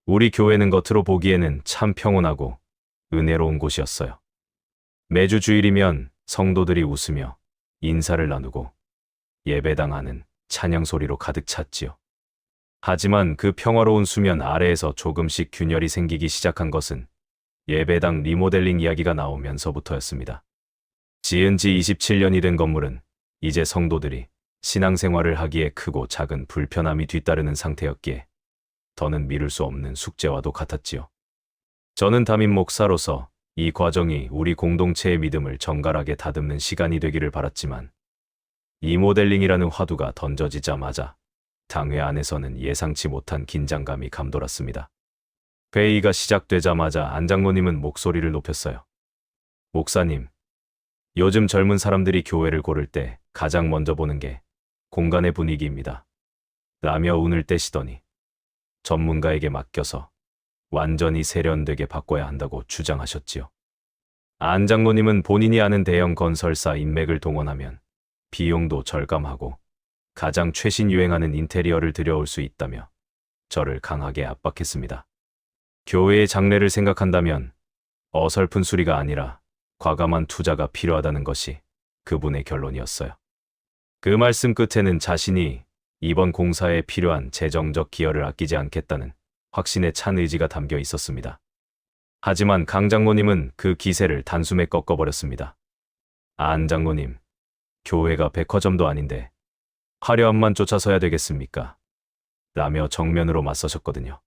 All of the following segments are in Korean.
우리 교회는 겉으로 보기에는 참 평온하고 은혜로운 곳이었어요. 매주 주일이면 성도들이 웃으며 인사를 나누고 예배당 안은 찬양 소리로 가득 찼지요. 하지만 그 평화로운 수면 아래에서 조금씩 균열이 생기기 시작한 것은 예배당 리모델링 이야기가 나오면서부터였습니다. 지은 지 27년이 된 건물은 이제 성도들이 신앙생활을 하기에 크고 작은 불편함이 뒤따르는 상태였기에 더는 미룰 수 없는 숙제와도 같았지요. 저는 담임 목사로서 이 과정이 우리 공동체의 믿음을 정갈하게 다듬는 시간이 되기를 바랐지만 리모델링이라는 화두가 던져지자마자 당회 안에서는 예상치 못한 긴장감이 감돌았습니다. 회의가 시작되자마자 안 장로님은 목소리를 높였어요. 목사님, 요즘 젊은 사람들이 교회를 고를 때 가장 먼저 보는 게 공간의 분위기입니다. 라며 운을 떼시더니 전문가에게 맡겨서 완전히 세련되게 바꿔야 한다고 주장하셨지요. 안 장로님은 본인이 아는 대형 건설사 인맥을 동원하면 비용도 절감하고 가장 최신 유행하는 인테리어를 들여올 수 있다며 저를 강하게 압박했습니다. 교회의 장래를 생각한다면 어설픈 수리가 아니라 과감한 투자가 필요하다는 것이 그분의 결론이었어요. 그 말씀 끝에는 자신이 이번 공사에 필요한 재정적 기여를 아끼지 않겠다는 확신에 찬 의지가 담겨 있었습니다. 하지만 강 장로님은 그 기세를 단숨에 꺾어버렸습니다. 안 장로님, 교회가 백화점도 아닌데 화려함만 쫓아서야 되겠습니까? 라며 정면으로 맞서셨거든요.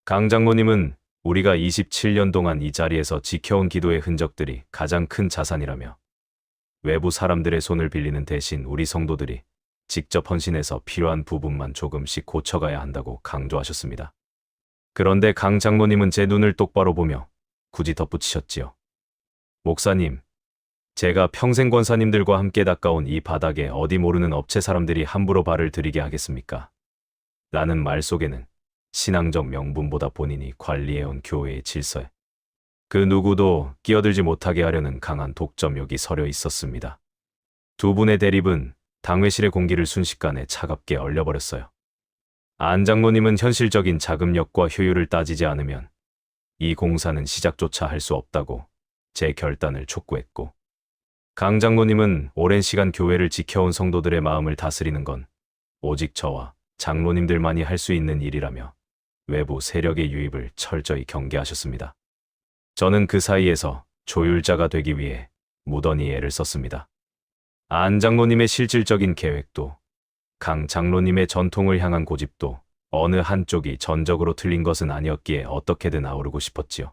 강 장로님은 우리가 27년 동안 이 자리에서 지켜온 기도의 흔적들이 가장 큰 자산이라며 외부 사람들의 손을 빌리는 대신 우리 성도들이 직접 헌신해서 필요한 부분만 조금씩 고쳐가야 한다고 강조하셨습니다. 그런데 강 장로님은 제 눈을 똑바로 보며 굳이 덧붙이셨지요. 목사님, 제가 평생 권사님들과 함께 닦아온 이 바닥에 어디 모르는 업체 사람들이 함부로 발을 들이게 하겠습니까? 라는 말 속에는 신앙적 명분보다 본인이 관리해온 교회의 질서에 그 누구도 끼어들지 못하게 하려는 강한 독점욕이 서려 있었습니다. 두 분의 대립은 당회실의 공기를 순식간에 차갑게 얼려버렸어요. 안 장로님은 현실적인 자금력과 효율을 따지지 않으면 이 공사는 시작조차 할 수 없다고 제 결단을 촉구했고, 강 장로님은 오랜 시간 교회를 지켜온 성도들의 마음을 다스리는 건 오직 저와 장로님들만이 할 수 있는 일이라며 외부 세력의 유입을 철저히 경계하셨습니다. 저는 그 사이에서 조율자가 되기 위해 무던히 애를 썼습니다. 안 장로님의 실질적인 계획도 강 장로님의 전통을 향한 고집도 어느 한쪽이 전적으로 틀린 것은 아니었기에 어떻게든 아우르고 싶었지요.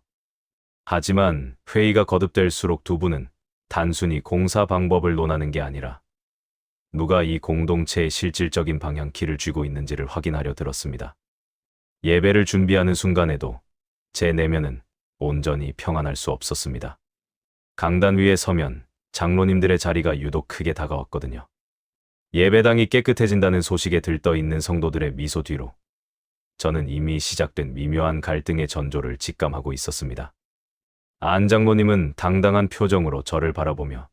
하지만 회의가 거듭될수록 두 분은 단순히 공사 방법을 논하는 게 아니라 누가 이 공동체의 실질적인 방향키를 쥐고 있는지를 확인하려 들었습니다. 예배를 준비하는 순간에도 제 내면은 온전히 평안할 수 없었습니다. 강단 위에 서면 장로님들의 자리가 유독 크게 다가왔거든요. 예배당이 깨끗해진다는 소식에 들떠 있는 성도들의 미소 뒤로 저는 이미 시작된 미묘한 갈등의 전조를 직감하고 있었습니다. 안 장로님은 당당한 표정으로 저를 바라보며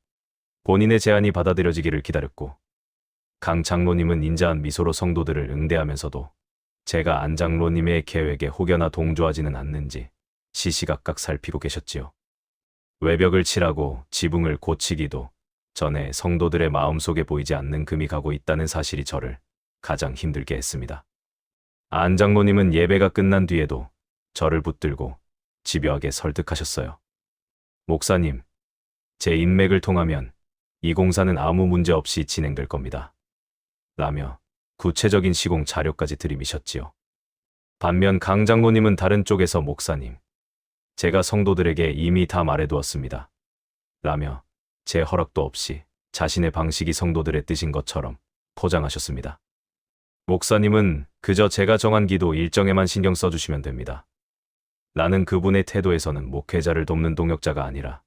본인의 제안이 받아들여지기를 기다렸고, 강 장로님은 인자한 미소로 성도들을 응대하면서도 제가 안 장로님의 계획에 혹여나 동조하지는 않는지 시시각각 살피고 계셨지요. 외벽을 칠하고 지붕을 고치기도 전에 성도들의 마음속에 보이지 않는 금이 가고 있다는 사실이 저를 가장 힘들게 했습니다. 안 장로님은 예배가 끝난 뒤에도 저를 붙들고 집요하게 설득하셨어요. 목사님, 제 인맥을 통하면 이 공사는 아무 문제 없이 진행될 겁니다. 라며 구체적인 시공 자료까지 들이미셨지요. 반면 강 장로님은 다른 쪽에서 목사님, 제가 성도들에게 이미 다 말해두었습니다. 라며 제 허락도 없이 자신의 방식이 성도들의 뜻인 것처럼 포장하셨습니다. 목사님은 그저 제가 정한 기도 일정에만 신경 써주시면 됩니다. 라는 그분의 태도에서는 목회자를 돕는 동역자가 아니라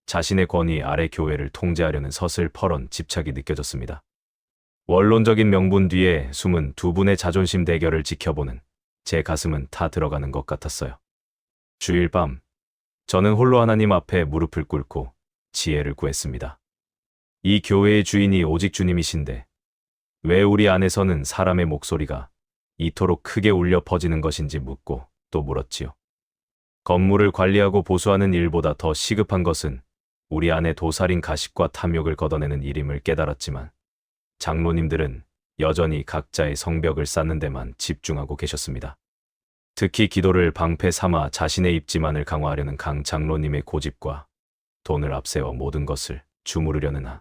자신의 권위 아래 교회를 통제하려는 서슬퍼런 집착이 느껴졌습니다. 원론적인 명분 뒤에 숨은 두 분의 자존심 대결을 지켜보는 제 가슴은 타 들어가는 것 같았어요. 주일 밤, 저는 홀로 하나님 앞에 무릎을 꿇고 지혜를 구했습니다. 이 교회의 주인이 오직 주님이신데 왜 우리 안에서는 사람의 목소리가 이토록 크게 울려 퍼지는 것인지 묻고 또 물었지요. 건물을 관리하고 보수하는 일보다 더 시급한 것은 우리 안에 도살인 가식과 탐욕을 걷어내는 일임을 깨달았지만 장로님들은 여전히 각자의 성벽을 쌓는 데만 집중하고 계셨습니다. 특히 기도를 방패 삼아 자신의 입지만을 강화하려는 강 장로님의 고집과 돈을 앞세워 모든 것을 주무르려는 한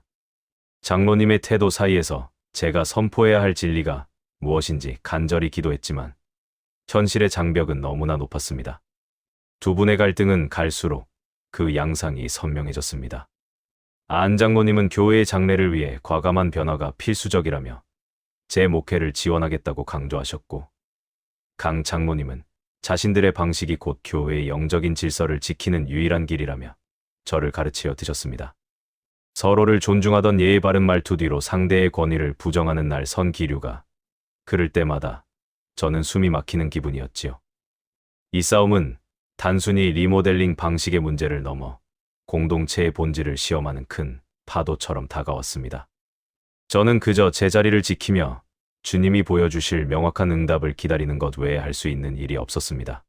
장로님의 태도 사이에서 제가 선포해야 할 진리가 무엇인지 간절히 기도했지만 현실의 장벽은 너무나 높았습니다. 두 분의 갈등은 갈수록 그 양상이 선명해졌습니다. 안 장로님은 교회의 장래를 위해 과감한 변화가 필수적이라며 제 목회를 지원하겠다고 강조하셨고, 강 장로님은 자신들의 방식이 곧 교회의 영적인 질서를 지키는 유일한 길이라며 저를 가르치려 드셨습니다. 서로를 존중하던 예의 바른 말투 뒤로 상대의 권위를 부정하는 날 선 기류가 그럴 때마다 저는 숨이 막히는 기분이었지요. 이 싸움은 단순히 리모델링 방식의 문제를 넘어 공동체의 본질을 시험하는 큰 파도처럼 다가왔습니다. 저는 그저 제 자리를 지키며 주님이 보여주실 명확한 응답을 기다리는 것 외에 할 수 있는 일이 없었습니다.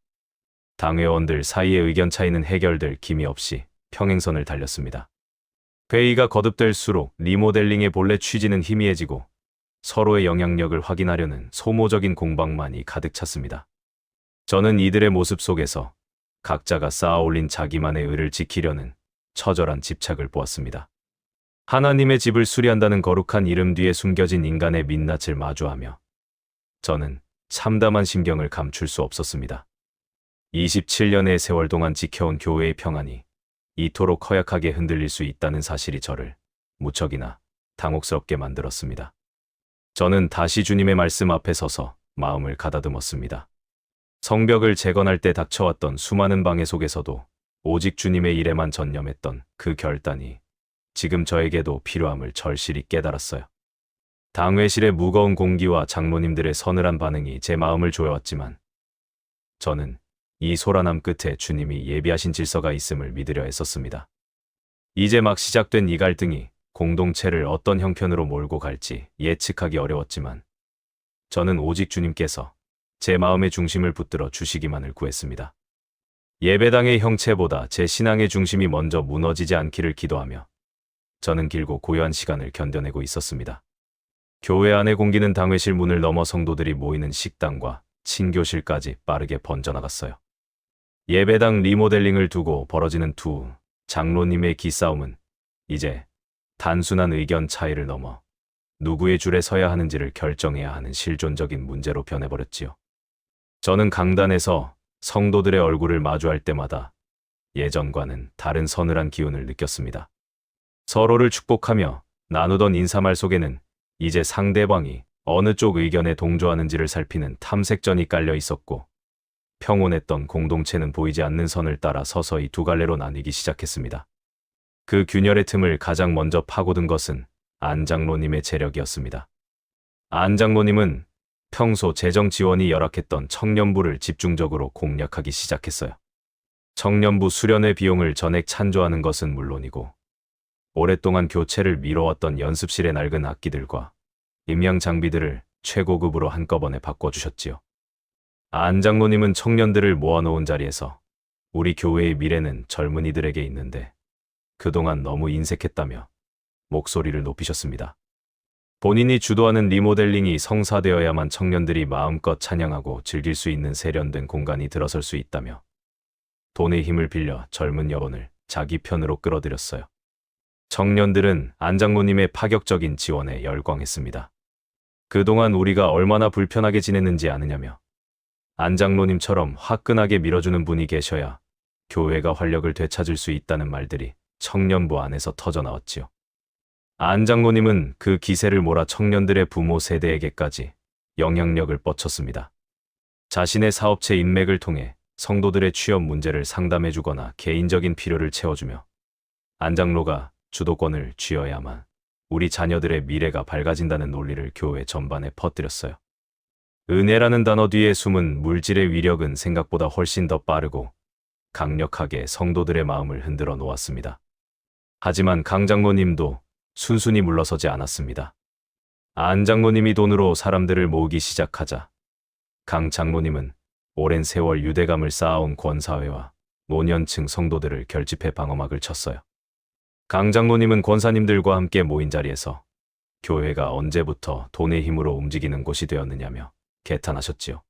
당회원들 사이의 의견 차이는 해결될 기미 없이 평행선을 달렸습니다. 회의가 거듭될수록 리모델링의 본래 취지는 희미해지고 서로의 영향력을 확인하려는 소모적인 공방만이 가득 찼습니다. 저는 이들의 모습 속에서 각자가 쌓아올린 자기만의 의를 지키려는 처절한 집착을 보았습니다. 하나님의 집을 수리한다는 거룩한 이름 뒤에 숨겨진 인간의 민낯을 마주하며 저는 참담한 심경을 감출 수 없었습니다. 27년의 세월 동안 지켜온 교회의 평안이 이토록 허약하게 흔들릴 수 있다는 사실이 저를 무척이나 당혹스럽게 만들었습니다. 저는 다시 주님의 말씀 앞에 서서 마음을 가다듬었습니다. 성벽을 재건할 때 닥쳐왔던 수많은 방해 속에서도 오직 주님의 일에만 전념했던 그 결단이 지금 저에게도 필요함을 절실히 깨달았어요. 당회실의 무거운 공기와 장로님들의 서늘한 반응이 제 마음을 조여왔지만 저는 이 소란함 끝에 주님이 예비하신 질서가 있음을 믿으려 했었습니다. 이제 막 시작된 이 갈등이 공동체를 어떤 형편으로 몰고 갈지 예측하기 어려웠지만 저는 오직 주님께서 제 마음의 중심을 붙들어 주시기만을 구했습니다. 예배당의 형체보다 제 신앙의 중심이 먼저 무너지지 않기를 기도하며 저는 길고 고요한 시간을 견뎌내고 있었습니다. 교회 안의 공기는 당회실 문을 넘어 성도들이 모이는 식당과 친교실까지 빠르게 번져나갔어요. 예배당 리모델링을 두고 벌어지는 두 장로님의 기싸움은 이제 단순한 의견 차이를 넘어 누구의 줄에 서야 하는지를 결정해야 하는 실존적인 문제로 변해버렸지요. 저는 강단에서 성도들의 얼굴을 마주할 때마다 예전과는 다른 서늘한 기운을 느꼈습니다. 서로를 축복하며 나누던 인사말 속에는 이제 상대방이 어느 쪽 의견에 동조하는지를 살피는 탐색전이 깔려 있었고, 평온했던 공동체는 보이지 않는 선을 따라 서서히 두 갈래로 나뉘기 시작했습니다. 그 균열의 틈을 가장 먼저 파고든 것은 안 장로님의 재력이었습니다. 안 장로님은 평소 재정 지원이 열악했던 청년부를 집중적으로 공략하기 시작했어요. 청년부 수련회 비용을 전액 찬조하는 것은 물론이고 오랫동안 교체를 미뤄왔던 연습실의 낡은 악기들과 임양 장비들을 최고급으로 한꺼번에 바꿔주셨지요. 안 장로님은 청년들을 모아놓은 자리에서 우리 교회의 미래는 젊은이들에게 있는데 그동안 너무 인색했다며 목소리를 높이셨습니다. 본인이 주도하는 리모델링이 성사되어야만 청년들이 마음껏 찬양하고 즐길 수 있는 세련된 공간이 들어설 수 있다며 돈의 힘을 빌려 젊은 여론을 자기 편으로 끌어들였어요. 청년들은 안 장로님의 파격적인 지원에 열광했습니다. 그동안 우리가 얼마나 불편하게 지냈는지 아느냐며 안 장로님처럼 화끈하게 밀어주는 분이 계셔야 교회가 활력을 되찾을 수 있다는 말들이 청년부 안에서 터져나왔지요. 안 장로님은 그 기세를 몰아 청년들의 부모 세대에게까지 영향력을 뻗쳤습니다. 자신의 사업체 인맥을 통해 성도들의 취업 문제를 상담해주거나 개인적인 필요를 채워주며 안 장로가 주도권을 쥐어야만 우리 자녀들의 미래가 밝아진다는 논리를 교회 전반에 퍼뜨렸어요. 은혜라는 단어 뒤에 숨은 물질의 위력은 생각보다 훨씬 더 빠르고 강력하게 성도들의 마음을 흔들어 놓았습니다. 하지만 강 장로님도 순순히 물러서지 않았습니다. 안 장로님이 돈으로 사람들을 모으기 시작하자 강 장로님은 오랜 세월 유대감을 쌓아온 권사회와 노년층 성도들을 결집해 방어막을 쳤어요. 강 장로님은 권사님들과 함께 모인 자리에서 교회가 언제부터 돈의 힘으로 움직이는 곳이 되었느냐며 개탄하셨지요.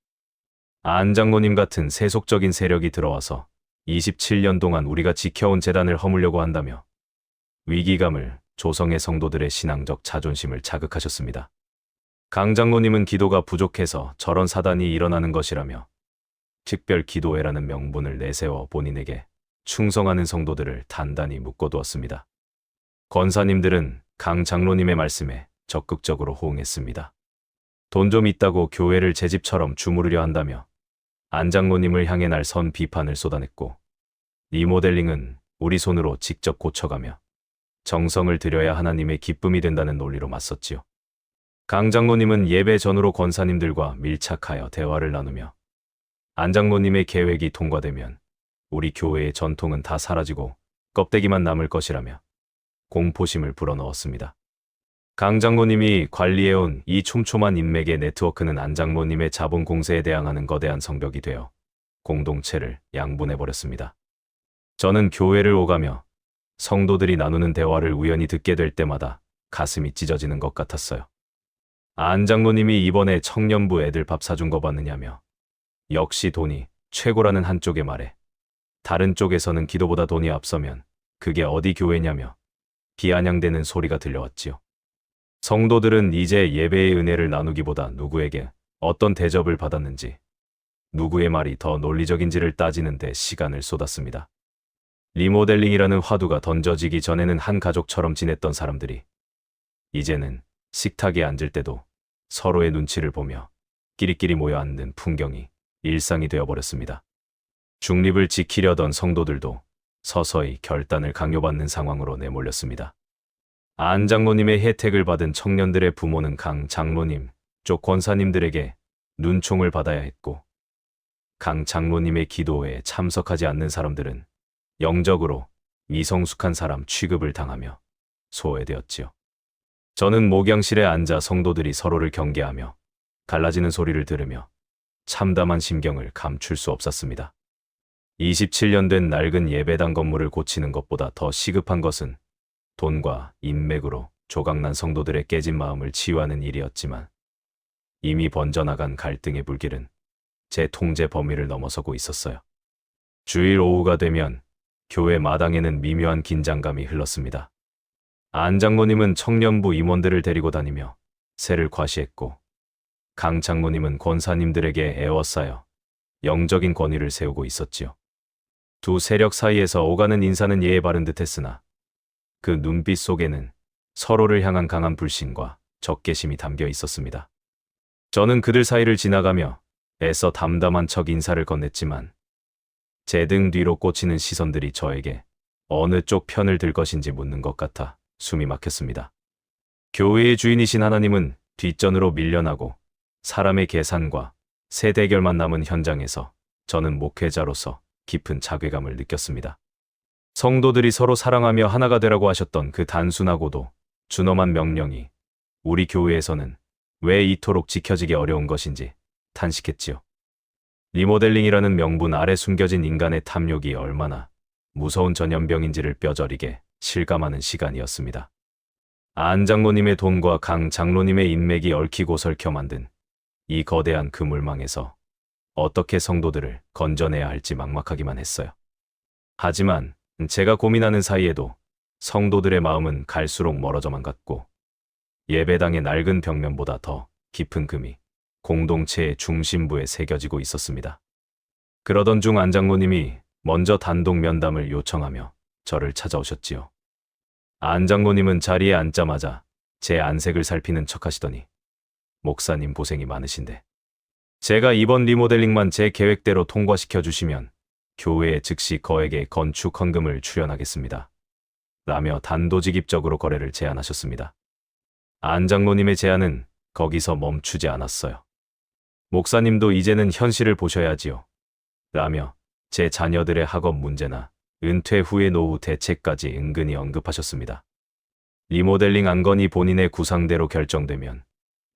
안 장로님 같은 세속적인 세력이 들어와서 27년 동안 우리가 지켜온 재단을 허물려고 한다며 위기감을 조성해 성도들의 신앙적 자존심을 자극하셨습니다. 강 장로님은 기도가 부족해서 저런 사단이 일어나는 것이라며 특별 기도회라는 명분을 내세워 본인에게 충성하는 성도들을 단단히 묶어두었습니다. 권사님들은 강 장로님의 말씀에 적극적으로 호응했습니다. 돈 좀 있다고 교회를 제 집처럼 주무르려 한다며 안 장로님을 향해 날선 비판을 쏟아냈고, 리모델링은 우리 손으로 직접 고쳐가며 정성을 들여야 하나님의 기쁨이 된다는 논리로 맞섰지요. 강 장로님은 예배 전후로 권사님들과 밀착하여 대화를 나누며 안 장로님의 계획이 통과되면 우리 교회의 전통은 다 사라지고 껍데기만 남을 것이라며 공포심을 불어넣었습니다. 강 장로님이 관리해온 이 촘촘한 인맥의 네트워크는 안 장로님의 자본 공세에 대항하는 거대한 성벽이 되어 공동체를 양분해버렸습니다. 저는 교회를 오가며 성도들이 나누는 대화를 우연히 듣게 될 때마다 가슴이 찢어지는 것 같았어요. 안 장로님이 이번에 청년부 애들 밥 사준 거 봤느냐며 역시 돈이 최고라는 한쪽의 말에 다른 쪽에서는 기도보다 돈이 앞서면 그게 어디 교회냐며 비아냥대는 소리가 들려왔지요. 성도들은 이제 예배의 은혜를 나누기보다 누구에게 어떤 대접을 받았는지, 누구의 말이 더 논리적인지를 따지는 데 시간을 쏟았습니다. 리모델링이라는 화두가 던져지기 전에는 한 가족처럼 지냈던 사람들이 이제는 식탁에 앉을 때도 서로의 눈치를 보며 끼리끼리 모여 앉는 풍경이 일상이 되어버렸습니다. 중립을 지키려던 성도들도 서서히 결단을 강요받는 상황으로 내몰렸습니다. 안 장로님의 혜택을 받은 청년들의 부모는 강 장로님 쪽 권사님들에게 눈총을 받아야 했고, 강 장로님의 기도회에 참석하지 않는 사람들은 영적으로 미성숙한 사람 취급을 당하며 소외되었지요. 저는 목양실에 앉아 성도들이 서로를 경계하며 갈라지는 소리를 들으며 참담한 심경을 감출 수 없었습니다. 27년 된 낡은 예배당 건물을 고치는 것보다 더 시급한 것은 돈과 인맥으로 조각난 성도들의 깨진 마음을 치유하는 일이었지만, 이미 번져나간 갈등의 불길은 제 통제 범위를 넘어서고 있었어요. 주일 오후가 되면 교회 마당에는 미묘한 긴장감이 흘렀습니다. 안 장로님은 청년부 임원들을 데리고 다니며 세를 과시했고, 강 장로님은 권사님들에게 애워싸여 영적인 권위를 세우고 있었지요. 두 세력 사이에서 오가는 인사는 예의 바른 듯했으나 그 눈빛 속에는 서로를 향한 강한 불신과 적개심이 담겨 있었습니다. 저는 그들 사이를 지나가며 애써 담담한 척 인사를 건넸지만 제 등 뒤로 꽂히는 시선들이 저에게 어느 쪽 편을 들 것인지 묻는 것 같아 숨이 막혔습니다. 교회의 주인이신 하나님은 뒷전으로 밀려나고 사람의 계산과 세 대결만 남은 현장에서 저는 목회자로서 깊은 자괴감을 느꼈습니다. 성도들이 서로 사랑하며 하나가 되라고 하셨던 그 단순하고도 준엄한 명령이 우리 교회에서는 왜 이토록 지켜지기 어려운 것인지 탄식했지요. 리모델링이라는 명분 아래 숨겨진 인간의 탐욕이 얼마나 무서운 전염병인지를 뼈저리게 실감하는 시간이었습니다. 안 장로님의 돈과 강 장로님의 인맥이 얽히고 설켜 만든 이 거대한 그물망에서 어떻게 성도들을 건져내야 할지 막막하기만 했어요. 하지만 제가 고민하는 사이에도 성도들의 마음은 갈수록 멀어져만 갔고, 예배당의 낡은 벽면보다 더 깊은 금이 공동체의 중심부에 새겨지고 있었습니다. 그러던 중 안 장로님이 먼저 단독 면담을 요청하며 저를 찾아오셨지요. 안 장로님은 자리에 앉자마자 제 안색을 살피는 척하시더니 목사님 고생이 많으신데 제가 이번 리모델링만 제 계획대로 통과시켜 주시면 교회에 즉시 거액의 건축 헌금을 출연하겠습니다. 라며 단도직입적으로 거래를 제안하셨습니다. 안 장로님의 제안은 거기서 멈추지 않았어요. 목사님도 이제는 현실을 보셔야지요. 라며 제 자녀들의 학업 문제나 은퇴 후의 노후 대책까지 은근히 언급하셨습니다. 리모델링 안건이 본인의 구상대로 결정되면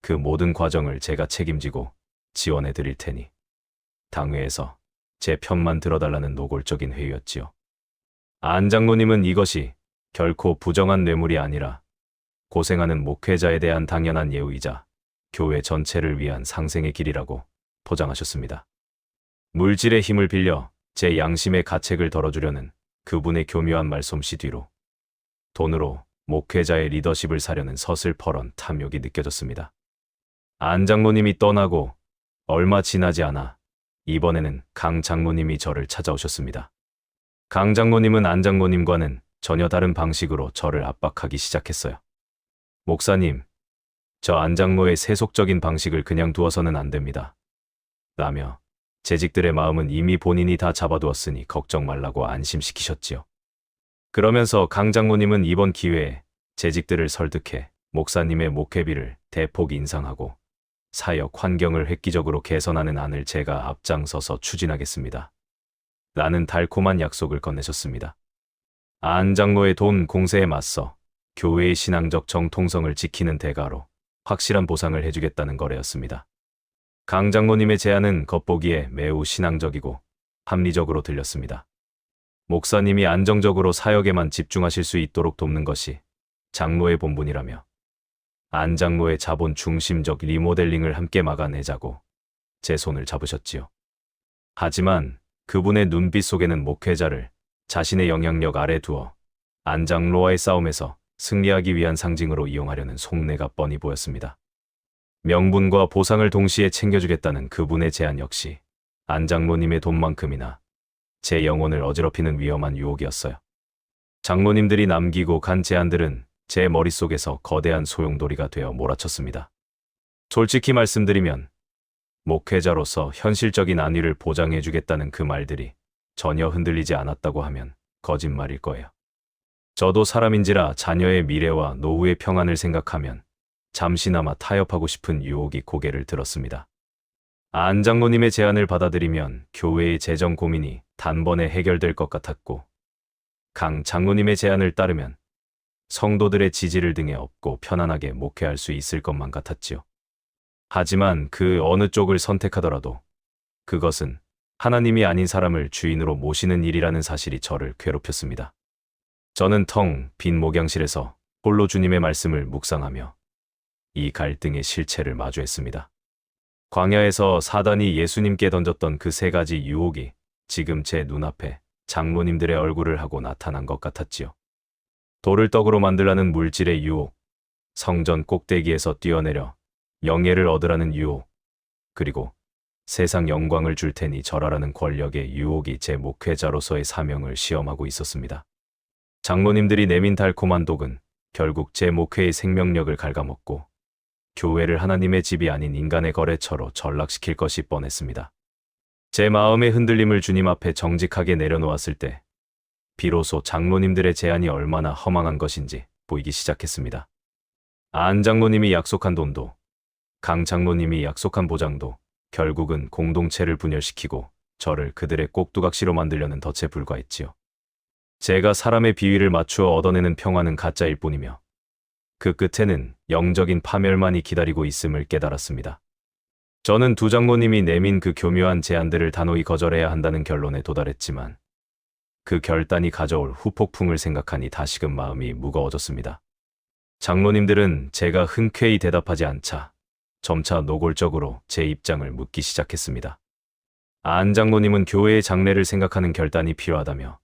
그 모든 과정을 제가 책임지고 지원해 드릴 테니 당회에서 제 편만 들어달라는 노골적인 회유였지요. 안 장로님은 이것이 결코 부정한 뇌물이 아니라 고생하는 목회자에 대한 당연한 예우이자 교회 전체를 위한 상생의 길이라고 포장하셨습니다. 물질의 힘을 빌려 제 양심의 가책을 덜어주려는 그분의 교묘한 말솜씨 뒤로 돈으로 목회자의 리더십을 사려는 서슬퍼런 탐욕이 느껴졌습니다. 안 장로님이 떠나고 얼마 지나지 않아 이번에는 강 장로님이 저를 찾아오셨습니다. 강 장로님은 안 장로님과는 전혀 다른 방식으로 저를 압박하기 시작했어요. 목사님, 저 안 장로의 세속적인 방식을 그냥 두어서는 안 됩니다. 라며 재직들의 마음은 이미 본인이 다 잡아두었으니 걱정 말라고 안심시키셨지요. 그러면서 강 장로님은 이번 기회에 재직들을 설득해 목사님의 목회비를 대폭 인상하고 사역 환경을 획기적으로 개선하는 안을 제가 앞장서서 추진하겠습니다. 라는 달콤한 약속을 건네셨습니다. 안 장로의 돈 공세에 맞서 교회의 신앙적 정통성을 지키는 대가로 확실한 보상을 해주겠다는 거래였습니다. 강 장로님의 제안은 겉보기에 매우 신앙적이고 합리적으로 들렸습니다. 목사님이 안정적으로 사역에만 집중하실 수 있도록 돕는 것이 장로의 본분이라며 안 장로의 자본 중심적 리모델링을 함께 막아내자고 제 손을 잡으셨지요. 하지만 그분의 눈빛 속에는 목회자를 자신의 영향력 아래 두어 안 장로와의 싸움에서 승리하기 위한 상징으로 이용하려는 속내가 뻔히 보였습니다. 명분과 보상을 동시에 챙겨주겠다는 그분의 제안 역시 안 장로님의 돈만큼이나 제 영혼을 어지럽히는 위험한 유혹이었어요. 장로님들이 남기고 간 제안들은 제 머릿속에서 거대한 소용돌이가 되어 몰아쳤습니다. 솔직히 말씀드리면 목회자로서 현실적인 안위를 보장해주겠다는 그 말들이 전혀 흔들리지 않았다고 하면 거짓말일 거예요. 저도 사람인지라 자녀의 미래와 노후의 평안을 생각하면 잠시나마 타협하고 싶은 유혹이 고개를 들었습니다. 안 장로님의 제안을 받아들이면 교회의 재정 고민이 단번에 해결될 것 같았고, 강 장로님의 제안을 따르면 성도들의 지지를 등에 업고 편안하게 목회할 수 있을 것만 같았지요. 하지만 그 어느 쪽을 선택하더라도 그것은 하나님이 아닌 사람을 주인으로 모시는 일이라는 사실이 저를 괴롭혔습니다. 저는 텅 빈 목양실에서 홀로 주님의 말씀을 묵상하며 이 갈등의 실체를 마주했습니다. 광야에서 사단이 예수님께 던졌던 그 세 가지 유혹이 지금 제 눈앞에 장로님들의 얼굴을 하고 나타난 것 같았지요. 돌을 떡으로 만들라는 물질의 유혹, 성전 꼭대기에서 뛰어내려 영예를 얻으라는 유혹, 그리고 세상 영광을 줄 테니 절하라는 권력의 유혹이 제 목회자로서의 사명을 시험하고 있었습니다. 장로님들이 내민 달콤한 독은 결국 제 목회의 생명력을 갉아먹고 교회를 하나님의 집이 아닌 인간의 거래처로 전락시킬 것이 뻔했습니다. 제 마음의 흔들림을 주님 앞에 정직하게 내려놓았을 때 비로소 장로님들의 제안이 얼마나 허망한 것인지 보이기 시작했습니다. 안 장로님이 약속한 돈도, 강 장로님이 약속한 보장도 결국은 공동체를 분열시키고 저를 그들의 꼭두각시로 만들려는 덫에 불과했지요. 제가 사람의 비위를 맞추어 얻어내는 평화는 가짜일 뿐이며 그 끝에는 영적인 파멸만이 기다리고 있음을 깨달았습니다. 저는 두 장로님이 내민 그 교묘한 제안들을 단호히 거절해야 한다는 결론에 도달했지만 그 결단이 가져올 후폭풍을 생각하니 다시금 마음이 무거워졌습니다. 장로님들은 제가 흔쾌히 대답하지 않자 점차 노골적으로 제 입장을 묻기 시작했습니다. 안 장로님은 교회의 장래를 생각하는 결단이 필요하다며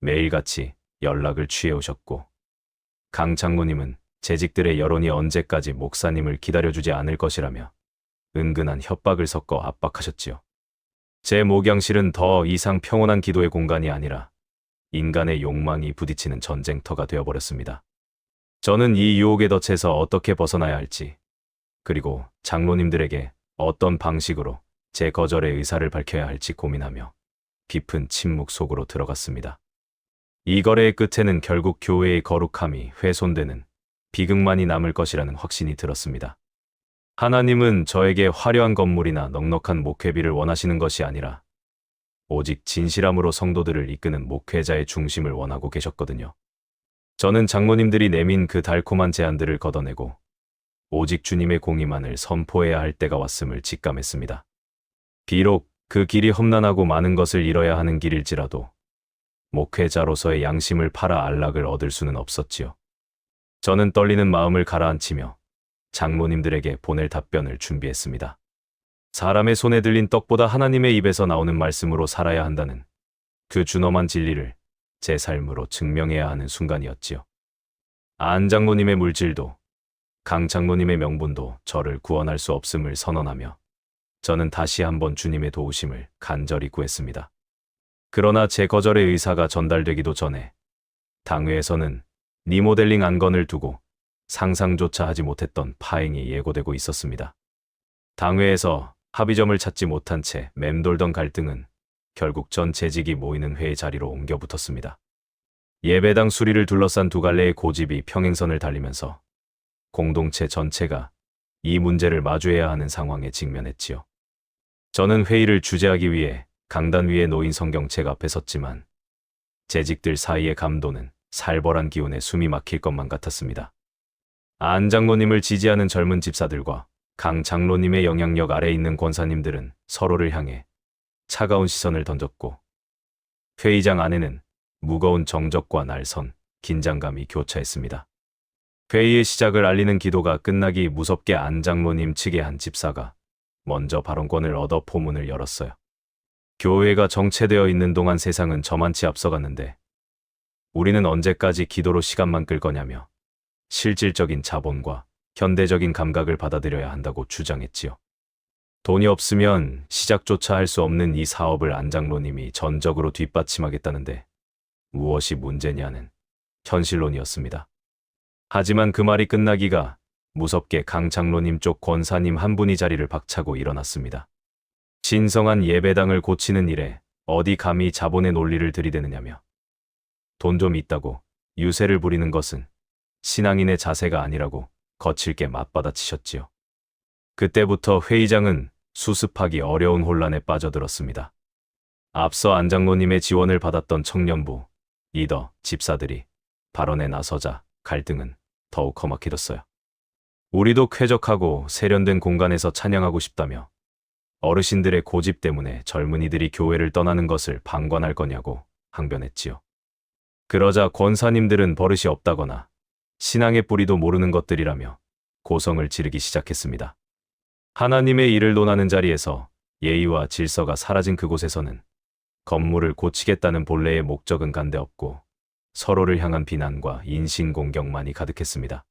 매일같이 연락을 취해오셨고, 강 장로님은 재직들의 여론이 언제까지 목사님을 기다려주지 않을 것이라며 은근한 협박을 섞어 압박하셨지요. 제 목양실은 더 이상 평온한 기도의 공간이 아니라 인간의 욕망이 부딪히는 전쟁터가 되어버렸습니다. 저는 이 유혹의 덫에서 어떻게 벗어나야 할지, 그리고 장로님들에게 어떤 방식으로 제 거절의 의사를 밝혀야 할지 고민하며 깊은 침묵 속으로 들어갔습니다. 이 거래의 끝에는 결국 교회의 거룩함이 훼손되는 비극만이 남을 것이라는 확신이 들었습니다. 하나님은 저에게 화려한 건물이나 넉넉한 목회비를 원하시는 것이 아니라 오직 진실함으로 성도들을 이끄는 목회자의 중심을 원하고 계셨거든요. 저는 장로님들이 내민 그 달콤한 제안들을 걷어내고 오직 주님의 공의만을 선포해야 할 때가 왔음을 직감했습니다. 비록 그 길이 험난하고 많은 것을 잃어야 하는 길일지라도 목회자로서의 양심을 팔아 안락을 얻을 수는 없었지요. 저는 떨리는 마음을 가라앉히며 장로님들에게 보낼 답변을 준비했습니다. 사람의 손에 들린 떡보다 하나님의 입에서 나오는 말씀으로 살아야 한다는 그 준엄한 진리를 제 삶으로 증명해야 하는 순간이었지요. 안 장로님의 물질도 강 장로님의 명분도 저를 구원할 수 없음을 선언하며 저는 다시 한번 주님의 도우심을 간절히 구했습니다. 그러나 제 거절의 의사가 전달되기도 전에 당회에서는 리모델링 안건을 두고 상상조차 하지 못했던 파행이 예고되고 있었습니다. 당회에서 합의점을 찾지 못한 채 맴돌던 갈등은 결국 전 재직이 모이는 회의 자리로 옮겨 붙었습니다. 예배당 수리를 둘러싼 두 갈래의 고집이 평행선을 달리면서 공동체 전체가 이 문제를 마주해야 하는 상황에 직면했지요. 저는 회의를 주재하기 위해 강단 위에 놓인 성경책 앞에 섰지만 재직들 사이의 감도는 살벌한 기운에 숨이 막힐 것만 같았습니다. 안 장로님을 지지하는 젊은 집사들과 강 장로님의 영향력 아래 있는 권사님들은 서로를 향해 차가운 시선을 던졌고 회의장 안에는 무거운 정적과 날선 긴장감이 교차했습니다. 회의의 시작을 알리는 기도가 끝나기 무섭게 안 장로님 측의 한 집사가 먼저 발언권을 얻어 포문을 열었어요. 교회가 정체되어 있는 동안 세상은 저만치 앞서갔는데 우리는 언제까지 기도로 시간만 끌 거냐며 실질적인 자본과 현대적인 감각을 받아들여야 한다고 주장했지요. 돈이 없으면 시작조차 할 수 없는 이 사업을 안 장로님이 전적으로 뒷받침하겠다는데 무엇이 문제냐는 현실론이었습니다. 하지만 그 말이 끝나기가 무섭게 강 장로님 쪽 권사님 한 분이 자리를 박차고 일어났습니다. 신성한 예배당을 고치는 일에 어디 감히 자본의 논리를 들이대느냐며 돈 좀 있다고 유세를 부리는 것은 신앙인의 자세가 아니라고 거칠게 맞받아치셨지요. 그때부터 회의장은 수습하기 어려운 혼란에 빠져들었습니다. 앞서 안 장로님의 지원을 받았던 청년부, 리더, 집사들이 발언에 나서자 갈등은 더욱 험악해졌어요. 우리도 쾌적하고 세련된 공간에서 찬양하고 싶다며 어르신들의 고집 때문에 젊은이들이 교회를 떠나는 것을 방관할 거냐고 항변했지요. 그러자 권사님들은 버릇이 없다거나 신앙의 뿌리도 모르는 것들이라며 고성을 지르기 시작했습니다. 하나님의 일을 논하는 자리에서 예의와 질서가 사라진 그곳에서는 건물을 고치겠다는 본래의 목적은 간데없고 서로를 향한 비난과 인신공격만이 가득했습니다.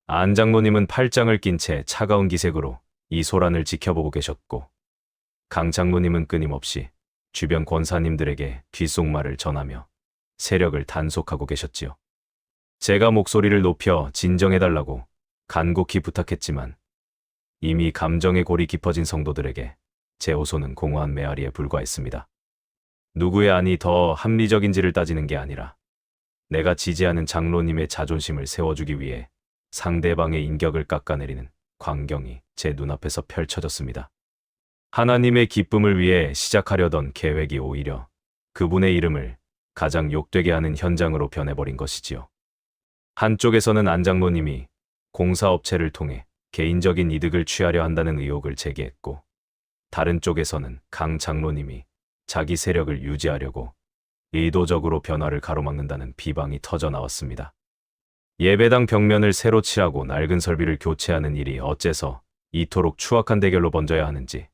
안 장로님은 팔짱을 낀 채 차가운 기색으로 이 소란을 지켜보고 계셨고 강 장로님은 끊임없이 주변 권사님들에게 귓속말을 전하며 세력을 단속하고 계셨지요. 제가 목소리를 높여 진정해달라고 간곡히 부탁했지만 이미 감정의 골이 깊어진 성도들에게 제 호소는 공허한 메아리에 불과했습니다. 누구의 안이 더 합리적인지를 따지는 게 아니라 내가 지지하는 장로님의 자존심을 세워주기 위해 상대방의 인격을 깎아내리는 광경이 제 눈앞에서 펼쳐졌습니다. 하나님의 기쁨을 위해 시작하려던 계획이 오히려 그분의 이름을 가장 욕되게 하는 현장으로 변해버린 것이지요. 한쪽에서는 안 장로님이 공사업체를 통해 개인적인 이득을 취하려 한다는 의혹을 제기했고 다른 쪽에서는 강 장로님이 자기 세력을 유지하려고 의도적으로 변화를 가로막는다는 비방이 터져 나왔습니다. 예배당 벽면을 새로 칠하고 낡은 설비를 교체하는 일이 어째서 이토록 추악한 대결로 번져야 하는지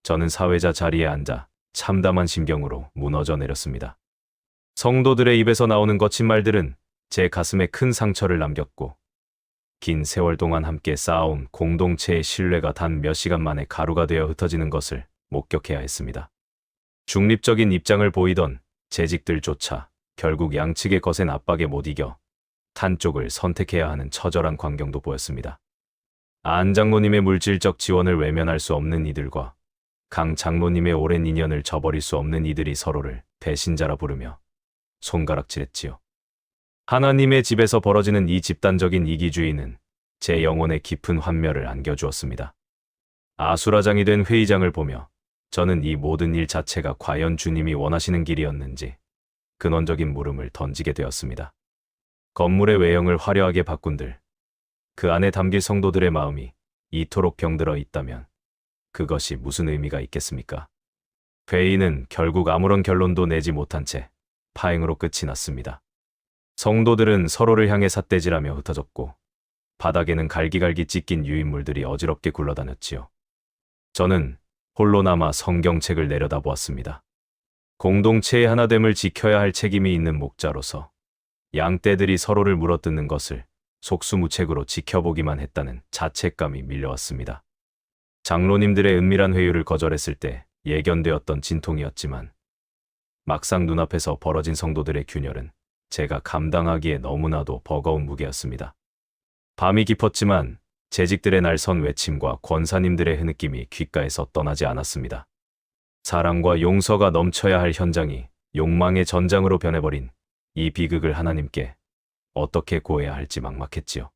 저는 사회자 자리에 앉아 참담한 심경으로 무너져 내렸습니다. 성도들의 입에서 나오는 거친 말들은 제 가슴에 큰 상처를 남겼고 긴 세월 동안 함께 쌓아온 공동체의 신뢰가 단 몇 시간 만에 가루가 되어 흩어지는 것을 목격해야 했습니다. 중립적인 입장을 보이던 재직들조차 결국 양측의 거센 압박에 못 이겨 한쪽을 선택해야 하는 처절한 광경도 보였습니다. 안 장로님의 물질적 지원을 외면할 수 없는 이들과 강 장로님의 오랜 인연을 저버릴 수 없는 이들이 서로를 배신자라 부르며 손가락질했지요. 하나님의 집에서 벌어지는 이 집단적인 이기주의는 제 영혼에 깊은 환멸을 안겨주었습니다. 아수라장이 된 회의장을 보며 저는 이 모든 일 자체가 과연 주님이 원하시는 길이었는지 근원적인 물음을 던지게 되었습니다. 건물의 외형을 화려하게 바꾼들 그 안에 담길 성도들의 마음이 이토록 병들어 있다면 그것이 무슨 의미가 있겠습니까? 회의는 결국 아무런 결론도 내지 못한 채 파행으로 끝이 났습니다. 성도들은 서로를 향해 삿대질하며 흩어졌고 바닥에는 갈기갈기 찢긴 유인물들이 어지럽게 굴러다녔지요. 저는 홀로 남아 성경책을 내려다보았습니다. 공동체의 하나됨을 지켜야 할 책임이 있는 목자로서 양떼들이 서로를 물어뜯는 것을 속수무책으로 지켜보기만 했다는 자책감이 밀려왔습니다. 장로님들의 은밀한 회유를 거절했을 때 예견되었던 진통이었지만 막상 눈앞에서 벌어진 성도들의 균열은 제가 감당하기에 너무나도 버거운 무게였습니다. 밤이 깊었지만 재직들의 날선 외침과 권사님들의 흐느낌이 귓가에서 떠나지 않았습니다. 사랑과 용서가 넘쳐야 할 현장이 욕망의 전장으로 변해버린 이 비극을 하나님께 어떻게 고해야 할지 막막했지요.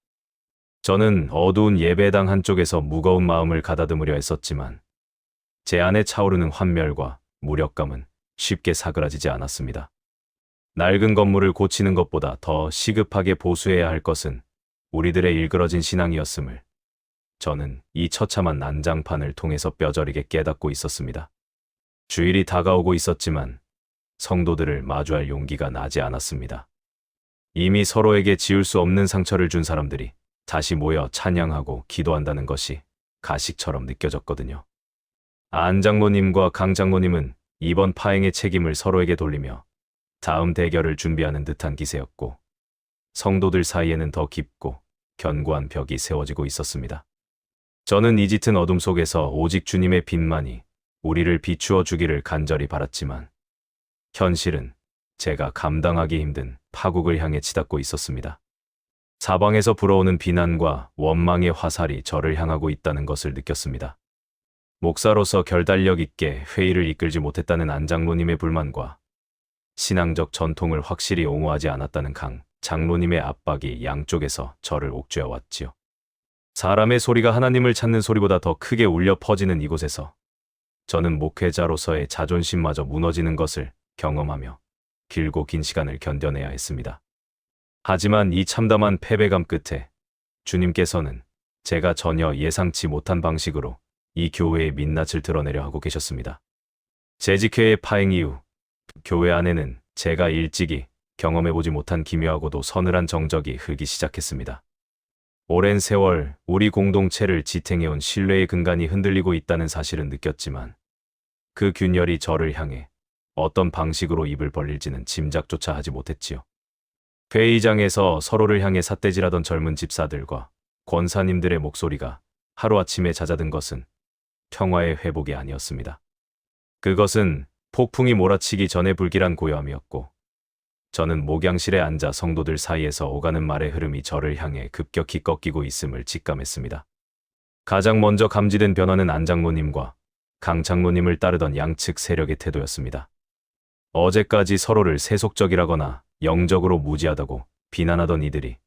저는 어두운 예배당 한쪽에서 무거운 마음을 가다듬으려 했었지만 제 안에 차오르는 환멸과 무력감은 쉽게 사그라지지 않았습니다. 낡은 건물을 고치는 것보다 더 시급하게 보수해야 할 것은 우리들의 일그러진 신앙이었음을 저는 이 처참한 난장판을 통해서 뼈저리게 깨닫고 있었습니다. 주일이 다가오고 있었지만 성도들을 마주할 용기가 나지 않았습니다. 이미 서로에게 지울 수 없는 상처를 준 사람들이 다시 모여 찬양하고 기도한다는 것이 가식처럼 느껴졌거든요. 안 장로님과 강 장로님은 이번 파행의 책임을 서로에게 돌리며 다음 대결을 준비하는 듯한 기세였고 성도들 사이에는 더 깊고 견고한 벽이 세워지고 있었습니다. 저는 이 짙은 어둠 속에서 오직 주님의 빛만이 우리를 비추어 주기를 간절히 바랐지만 현실은 제가 감당하기 힘든 파국을 향해 치닫고 있었습니다. 사방에서 불어오는 비난과 원망의 화살이 저를 향하고 있다는 것을 느꼈습니다. 목사로서 결단력 있게 회의를 이끌지 못했다는 안 장로님의 불만과 신앙적 전통을 확실히 옹호하지 않았다는 강 장로님의 압박이 양쪽에서 저를 옥죄어 왔지요. 사람의 소리가 하나님을 찾는 소리보다 더 크게 울려 퍼지는 이곳에서 저는 목회자로서의 자존심마저 무너지는 것을 경험하며 길고 긴 시간을 견뎌내야 했습니다. 하지만 이 참담한 패배감 끝에 주님께서는 제가 전혀 예상치 못한 방식으로 이 교회의 민낯을 드러내려 하고 계셨습니다. 재직회의 파행 이후 교회 안에는 제가 일찍이 경험해보지 못한 기묘하고도 서늘한 정적이 흐르기 시작했습니다. 오랜 세월 우리 공동체를 지탱해온 신뢰의 근간이 흔들리고 있다는 사실은 느꼈지만 그 균열이 저를 향해 어떤 방식으로 입을 벌릴지는 짐작조차 하지 못했지요. 회의장에서 서로를 향해 삿대질하던 젊은 집사들과 권사님들의 목소리가 하루아침에 잦아든 것은 평화의 회복이 아니었습니다. 그것은 폭풍이 몰아치기 전의 불길한 고요함이었고 저는 목양실에 앉아 성도들 사이에서 오가는 말의 흐름이 저를 향해 급격히 꺾이고 있음을 직감했습니다. 가장 먼저 감지된 변화는 안 장로님과 강 장로님을 따르던 양측 세력의 태도였습니다. 어제까지 서로를 세속적이라거나 영적으로 무지하다고 비난하던 이들이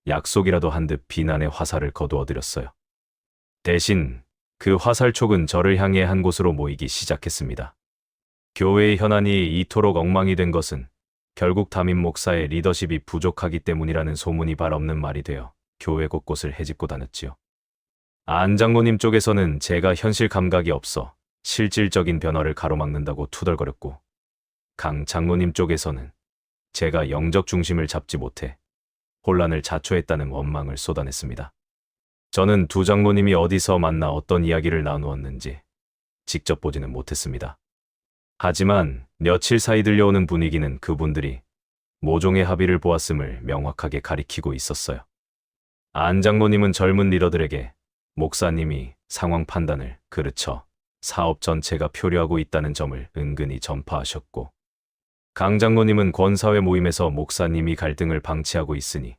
약속이라도 한 듯 비난의 화살을 거두어들였어요. 대신 그 화살촉은 저를 향해 한 곳으로 모이기 시작했습니다. 교회의 현안이 이토록 엉망이 된 것은 결국 담임 목사의 리더십이 부족하기 때문이라는 소문이 발 없는 말이 되어 교회 곳곳을 헤집고 다녔지요. 안 장로님 쪽에서는 제가 현실 감각이 없어 실질적인 변화를 가로막는다고 투덜거렸고 강 장로님 쪽에서는 제가 영적 중심을 잡지 못해 혼란을 자초했다는 원망을 쏟아냈습니다. 저는 두 장로님이 어디서 만나 어떤 이야기를 나누었는지 직접 보지는 못했습니다. 하지만 며칠 사이 들려오는 분위기는 그분들이 모종의 합의를 보았음을 명확하게 가리키고 있었어요. 안 장로님은 젊은 리더들에게 목사님이 상황 판단을 그르쳐 사업 전체가 표류하고 있다는 점을 은근히 전파하셨고 강 장로님은 권사회 모임에서 목사님이 갈등을 방치하고 있으니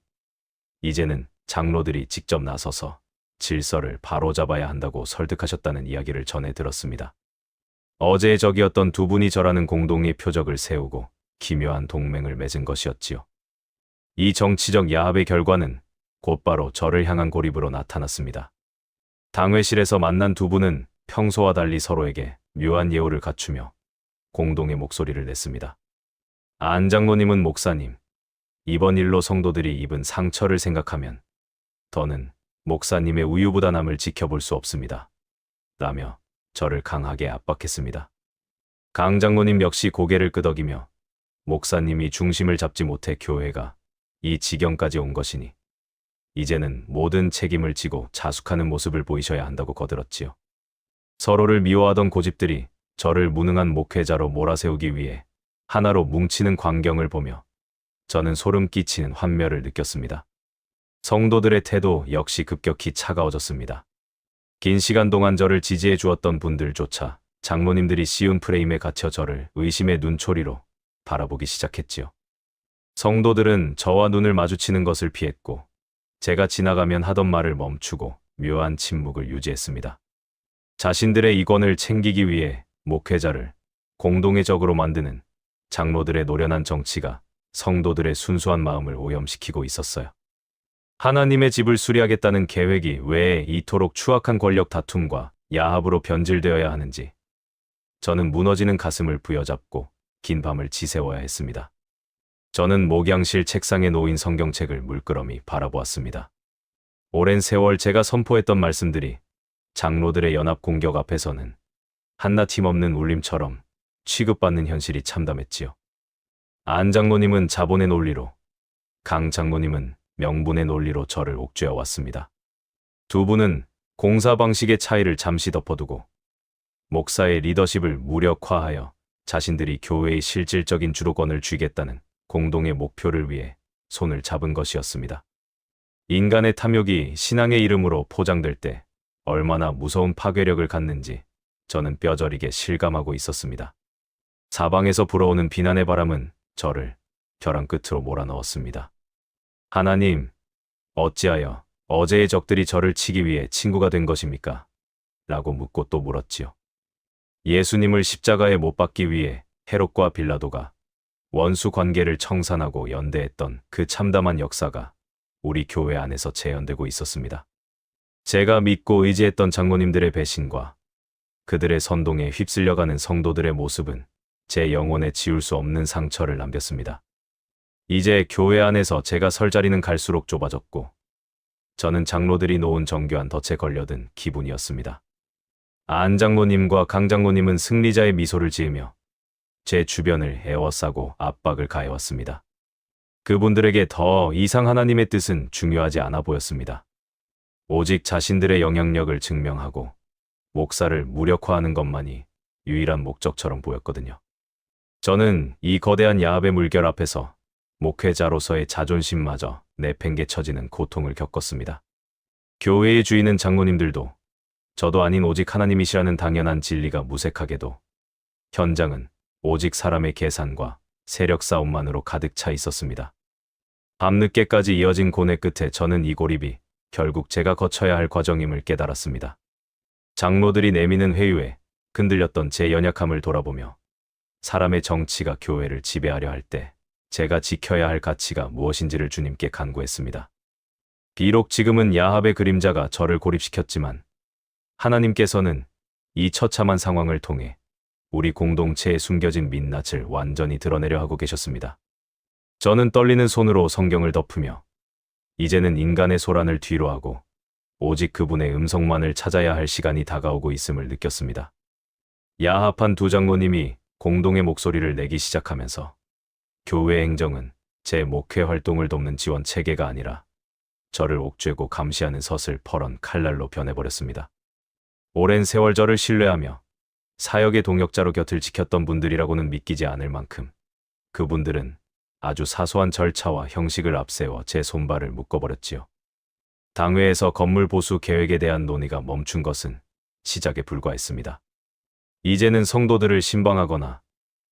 이제는 장로들이 직접 나서서 질서를 바로잡아야 한다고 설득하셨다는 이야기를 전해 들었습니다. 어제의 적이었던 두 분이 저라는 공동의 표적을 세우고 기묘한 동맹을 맺은 것이었지요. 이 정치적 야합의 결과는 곧바로 저를 향한 고립으로 나타났습니다. 당회실에서 만난 두 분은 평소와 달리 서로에게 묘한 예우를 갖추며 공동의 목소리를 냈습니다. 안 장로님은 목사님, 이번 일로 성도들이 입은 상처를 생각하면 더는 목사님의 우유부단함을 지켜볼 수 없습니다. 라며 저를 강하게 압박했습니다. 강 장로님 역시 고개를 끄덕이며 목사님이 중심을 잡지 못해 교회가 이 지경까지 온 것이니 이제는 모든 책임을 지고 자숙하는 모습을 보이셔야 한다고 거들었지요. 서로를 미워하던 고집들이 저를 무능한 목회자로 몰아세우기 위해 하나로 뭉치는 광경을 보며 저는 소름 끼치는 환멸을 느꼈습니다. 성도들의 태도 역시 급격히 차가워졌습니다. 긴 시간 동안 저를 지지해 주었던 분들조차 장로님들이 씌운 프레임에 갇혀 저를 의심의 눈초리로 바라보기 시작했지요. 성도들은 저와 눈을 마주치는 것을 피했고 제가 지나가면 하던 말을 멈추고 묘한 침묵을 유지했습니다. 자신들의 이권을 챙기기 위해 목회자를 공동의 적으로 만드는 장로들의 노련한 정치가 성도들의 순수한 마음을 오염시키고 있었어요. 하나님의 집을 수리하겠다는 계획이 왜 이토록 추악한 권력 다툼과 야합으로 변질되어야 하는지 저는 무너지는 가슴을 부여잡고 긴 밤을 지새워야 했습니다. 저는 목양실 책상에 놓인 성경책을 물끄러미 바라보았습니다. 오랜 세월 제가 선포했던 말씀들이 장로들의 연합 공격 앞에서는 한낱 힘없는 울림처럼 취급받는 현실이 참담했지요. 안 장로님은 자본의 논리로, 강 장로님은 명분의 논리로 저를 옥죄어 왔습니다. 두 분은 공사 방식의 차이를 잠시 덮어두고 목사의 리더십을 무력화하여 자신들이 교회의 실질적인 주도권을 쥐겠다는 공동의 목표를 위해 손을 잡은 것이었습니다. 인간의 탐욕이 신앙의 이름으로 포장될 때 얼마나 무서운 파괴력을 갖는지 저는 뼈저리게 실감하고 있었습니다. 사방에서 불어오는 비난의 바람은 저를 벼랑 끝으로 몰아넣었습니다. 하나님, 어찌하여 어제의 적들이 저를 치기 위해 친구가 된 것입니까? 라고 묻고 또 물었지요. 예수님을 십자가에 못 박기 위해 헤롯과 빌라도가 원수 관계를 청산하고 연대했던 그 참담한 역사가 우리 교회 안에서 재현되고 있었습니다. 제가 믿고 의지했던 장로님들의 배신과 그들의 선동에 휩쓸려가는 성도들의 모습은 제 영혼에 지울 수 없는 상처를 남겼습니다. 이제 교회 안에서 제가 설 자리는 갈수록 좁아졌고 저는 장로들이 놓은 정교한 덫에 걸려든 기분이었습니다. 안 장로님과 강 장로님은 승리자의 미소를 지으며 제 주변을 에워싸고 압박을 가해왔습니다. 그분들에게 더 이상 하나님의 뜻은 중요하지 않아 보였습니다. 오직 자신들의 영향력을 증명하고 목사를 무력화하는 것만이 유일한 목적처럼 보였거든요. 저는 이 거대한 야합의 물결 앞에서 목회자로서의 자존심마저 내팽개쳐지는 고통을 겪었습니다. 교회의 주인은 장로님들도 저도 아닌 오직 하나님이시라는 당연한 진리가 무색하게도 현장은 오직 사람의 계산과 세력 싸움만으로 가득 차 있었습니다. 밤늦게까지 이어진 고뇌 끝에 저는 이 고립이 결국 제가 거쳐야 할 과정임을 깨달았습니다. 장로들이 내미는 회유에 흔들렸던 제 연약함을 돌아보며 사람의 정치가 교회를 지배하려 할 때 제가 지켜야 할 가치가 무엇인지를 주님께 간구했습니다. 비록 지금은 야합의 그림자가 저를 고립시켰지만 하나님께서는 이 처참한 상황을 통해 우리 공동체에 숨겨진 민낯을 완전히 드러내려 하고 계셨습니다. 저는 떨리는 손으로 성경을 덮으며 이제는 인간의 소란을 뒤로하고 오직 그분의 음성만을 찾아야 할 시간이 다가오고 있음을 느꼈습니다. 야합한 두 장로님이 공동의 목소리를 내기 시작하면서 교회 행정은 제 목회 활동을 돕는 지원 체계가 아니라 저를 옥죄고 감시하는 서슬퍼런 칼날로 변해버렸습니다. 오랜 세월 저를 신뢰하며 사역의 동역자로 곁을 지켰던 분들이라고는 믿기지 않을 만큼 그분들은 아주 사소한 절차와 형식을 앞세워 제 손발을 묶어버렸지요. 당회에서 건물 보수 계획에 대한 논의가 멈춘 것은 시작에 불과했습니다. 이제는 성도들을 신방하거나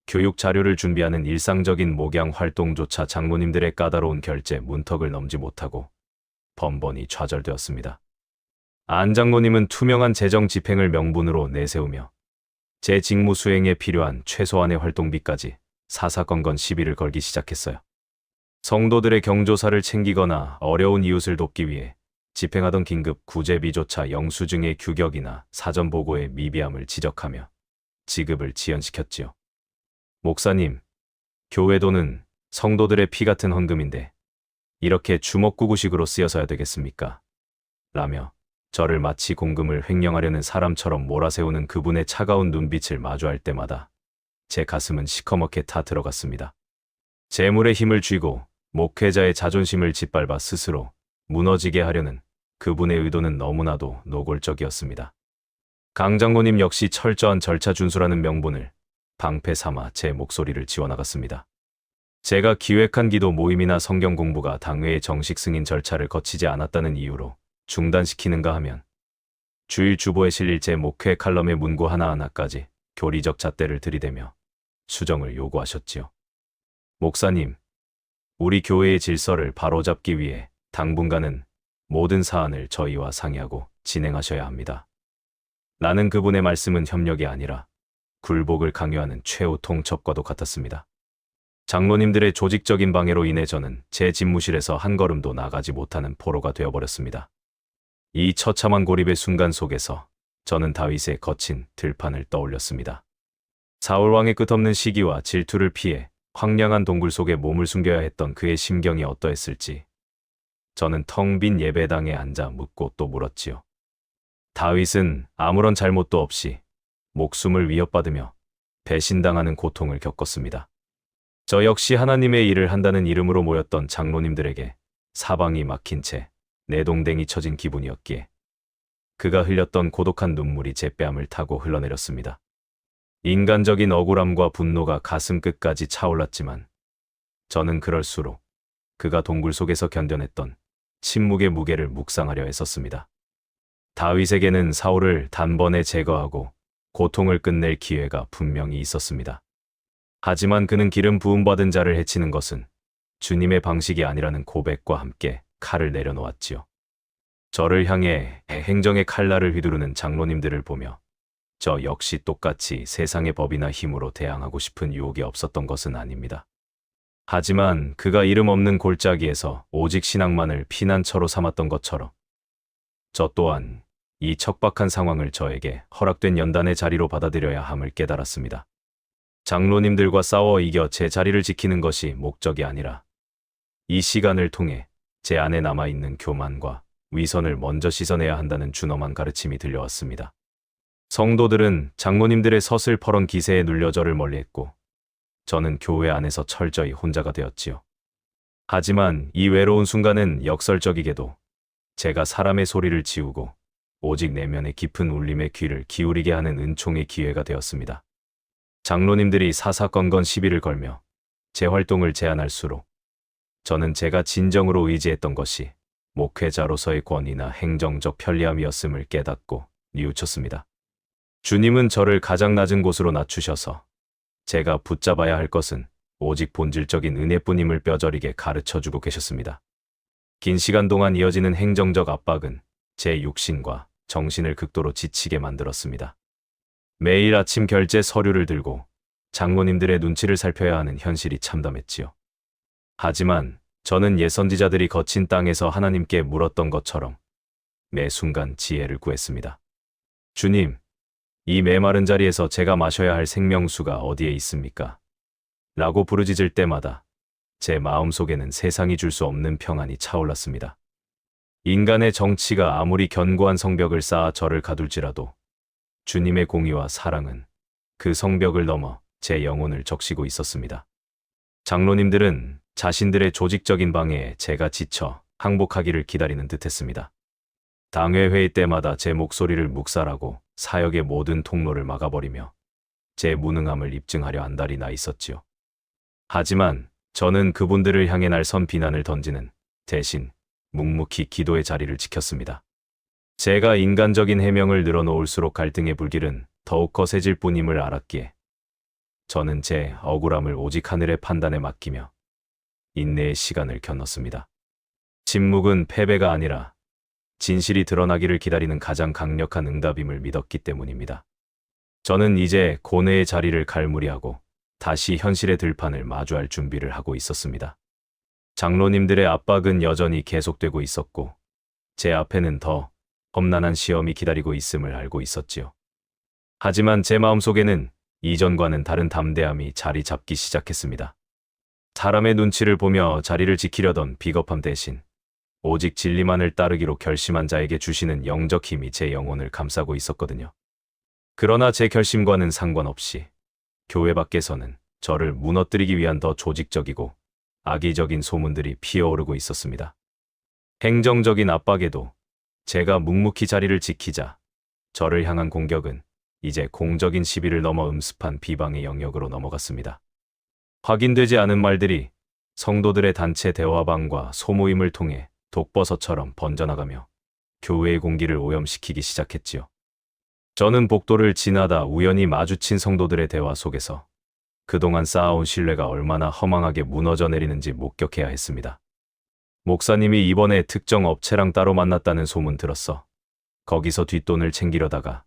교육 자료를 준비하는 일상적인 목양 활동조차 장로님들의 까다로운 결제 문턱을 넘지 못하고 번번이 좌절되었습니다. 안 장로님은 투명한 재정 집행을 명분으로 내세우며 제 직무 수행에 필요한 최소한의 활동비까지 사사건건 시비를 걸기 시작했어요. 성도들의 경조사를 챙기거나 어려운 이웃을 돕기 위해 집행하던 긴급 구제비조차 영수증의 규격이나 사전 보고의 미비함을 지적하며 지급을 지연시켰지요. 목사님, 교회 돈은 성도들의 피 같은 헌금인데 이렇게 주먹구구식으로 쓰여서야 되겠습니까? 라며 저를 마치 공금을 횡령하려는 사람처럼 몰아세우는 그분의 차가운 눈빛을 마주할 때마다 제 가슴은 시커멓게 타 들어갔습니다. 재물의 힘을 쥐고 목회자의 자존심을 짓밟아 스스로 무너지게 하려는 그분의 의도는 너무나도 노골적이었습니다. 강 장로님 역시 철저한 절차 준수라는 명분을 방패 삼아 제 목소리를 지워나갔습니다. 제가 기획한 기도 모임이나 성경 공부가 당회의 정식 승인 절차를 거치지 않았다는 이유로 중단시키는가 하면 주일 주보에 실릴 제 목회 칼럼의 문구 하나하나까지 교리적 잣대를 들이대며 수정을 요구하셨지요. 목사님, 우리 교회의 질서를 바로잡기 위해 당분간은 모든 사안을 저희와 상의하고 진행하셔야 합니다. 라는 그분의 말씀은 협력이 아니라 굴복을 강요하는 최후 통첩과도 같았습니다. 장로님들의 조직적인 방해로 인해 저는 제 집무실에서 한 걸음도 나가지 못하는 포로가 되어버렸습니다. 이 처참한 고립의 순간 속에서 저는 다윗의 거친 들판을 떠올렸습니다. 사울왕의 끝없는 시기와 질투를 피해 황량한 동굴 속에 몸을 숨겨야 했던 그의 심경이 어떠했을지 저는 텅 빈 예배당에 앉아 묻고 또 물었지요. 다윗은 아무런 잘못도 없이 목숨을 위협받으며 배신당하는 고통을 겪었습니다. 저 역시 하나님의 일을 한다는 이름으로 모였던 장로님들에게 사방이 막힌 채 내동댕이 쳐진 기분이었기에 그가 흘렸던 고독한 눈물이 제 뺨을 타고 흘러내렸습니다. 인간적인 억울함과 분노가 가슴 끝까지 차올랐지만 저는 그럴수록 그가 동굴 속에서 견뎌냈던 침묵의 무게를 묵상하려 했었습니다. 다윗에게는 사울을 단번에 제거하고 고통을 끝낼 기회가 분명히 있었습니다. 하지만 그는 기름 부음받은 자를 해치는 것은 주님의 방식이 아니라는 고백과 함께 칼을 내려놓았지요. 저를 향해 행정의 칼날을 휘두르는 장로님들을 보며 저 역시 똑같이 세상의 법이나 힘으로 대항하고 싶은 유혹이 없었던 것은 아닙니다. 하지만 그가 이름 없는 골짜기에서 오직 신앙만을 피난처로 삼았던 것처럼 저 또한 이 척박한 상황을 저에게 허락된 연단의 자리로 받아들여야 함을 깨달았습니다. 장로님들과 싸워 이겨 제 자리를 지키는 것이 목적이 아니라 이 시간을 통해 제 안에 남아있는 교만과 위선을 먼저 씻어내야 한다는 준엄한 가르침이 들려왔습니다. 성도들은 장로님들의 서슬퍼런 기세에 눌려 저를 멀리했고 저는 교회 안에서 철저히 혼자가 되었지요. 하지만 이 외로운 순간은 역설적이게도 제가 사람의 소리를 지우고 오직 내면의 깊은 울림에 귀를 기울이게 하는 은총의 기회가 되었습니다. 장로님들이 사사건건 시비를 걸며 제 활동을 제한할수록 저는 제가 진정으로 의지했던 것이 목회자로서의 권위나 행정적 편리함이었음을 깨닫고 뉘우쳤습니다. 주님은 저를 가장 낮은 곳으로 낮추셔서 제가 붙잡아야 할 것은 오직 본질적인 은혜뿐임을 뼈저리게 가르쳐주고 계셨습니다. 긴 시간 동안 이어지는 행정적 압박은 제 육신과 정신을 극도로 지치게 만들었습니다. 매일 아침 결제 서류를 들고 장로님들의 눈치를 살펴야 하는 현실이 참담했지요. 하지만 저는 예선지자들이 거친 땅에서 하나님께 물었던 것처럼 매 순간 지혜를 구했습니다. 주님, 이 메마른 자리에서 제가 마셔야 할 생명수가 어디에 있습니까? 라고 부르짖을 때마다 제 마음속에는 세상이 줄 수 없는 평안이 차올랐습니다. 인간의 정치가 아무리 견고한 성벽을 쌓아 저를 가둘지라도 주님의 공의와 사랑은 그 성벽을 넘어 제 영혼을 적시고 있었습니다. 장로님들은 자신들의 조직적인 방해에 제가 지쳐 항복하기를 기다리는 듯했습니다. 당회 회의 때마다 제 목소리를 묵살하고 사역의 모든 통로를 막아버리며 제 무능함을 입증하려 안달이 나 있었지요. 하지만 저는 그분들을 향해 날선 비난을 던지는 대신 묵묵히 기도의 자리를 지켰습니다. 제가 인간적인 해명을 늘어놓을수록 갈등의 불길은 더욱 거세질 뿐임을 알았기에 저는 제 억울함을 오직 하늘의 판단에 맡기며 인내의 시간을 겨눴습니다. 침묵은 패배가 아니라 진실이 드러나기를 기다리는 가장 강력한 응답임을 믿었기 때문입니다. 저는 이제 고뇌의 자리를 갈무리하고 다시 현실의 들판을 마주할 준비를 하고 있었습니다. 장로님들의 압박은 여전히 계속되고 있었고 제 앞에는 더 험난한 시험이 기다리고 있음을 알고 있었지요. 하지만 제 마음속에는 이전과는 다른 담대함이 자리 잡기 시작했습니다. 사람의 눈치를 보며 자리를 지키려던 비겁함 대신 오직 진리만을 따르기로 결심한 자에게 주시는 영적 힘이 제 영혼을 감싸고 있었거든요. 그러나 제 결심과는 상관없이 교회 밖에서는 저를 무너뜨리기 위한 더 조직적이고 악의적인 소문들이 피어오르고 있었습니다. 행정적인 압박에도 제가 묵묵히 자리를 지키자 저를 향한 공격은 이제 공적인 시비를 넘어 음습한 비방의 영역으로 넘어갔습니다. 확인되지 않은 말들이 성도들의 단체 대화방과 소모임을 통해 독버섯처럼 번져나가며 교회의 공기를 오염시키기 시작했지요. 저는 복도를 지나다 우연히 마주친 성도들의 대화 속에서 그동안 쌓아온 신뢰가 얼마나 허망하게 무너져 내리는지 목격해야 했습니다. 목사님이 이번에 특정 업체랑 따로 만났다는 소문 들었어. 거기서 뒷돈을 챙기려다가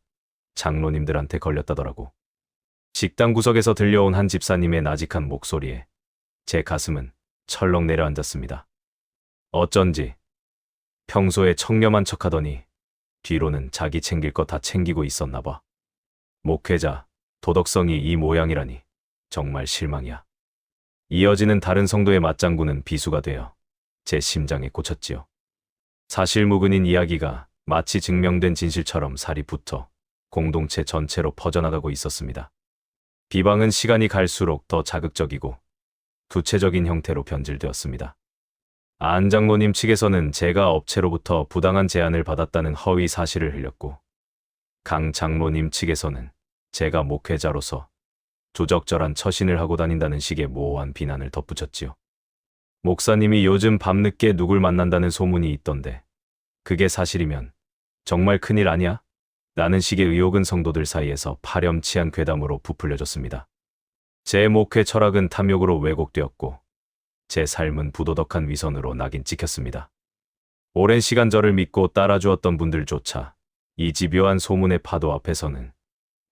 장로님들한테 걸렸다더라고. 식당 구석에서 들려온 한 집사님의 나직한 목소리에 제 가슴은 철렁 내려앉았습니다. 어쩐지 평소에 청렴한 척하더니 뒤로는 자기 챙길 거 다 챙기고 있었나 봐. 목회자, 도덕성이 이 모양이라니 정말 실망이야. 이어지는 다른 성도의 맞장구는 비수가 되어 제 심장에 꽂혔지요. 사실무근인 이야기가 마치 증명된 진실처럼 살이 붙어 공동체 전체로 퍼져나가고 있었습니다. 비방은 시간이 갈수록 더 자극적이고 구체적인 형태로 변질되었습니다. 안 장로님 측에서는 제가 업체로부터 부당한 제안을 받았다는 허위 사실을 흘렸고, 강 장로님 측에서는 제가 목회자로서 조적절한 처신을 하고 다닌다는 식의 모호한 비난을 덧붙였지요. 목사님이 요즘 밤늦게 누굴 만난다는 소문이 있던데 그게 사실이면 정말 큰일 아니야? 라는 식의 의혹은 성도들 사이에서 파렴치한 괴담으로 부풀려졌습니다. 제 목회 철학은 탐욕으로 왜곡되었고 제 삶은 부도덕한 위선으로 낙인 찍혔습니다. 오랜 시간 저를 믿고 따라주었던 분들조차 이 집요한 소문의 파도 앞에서는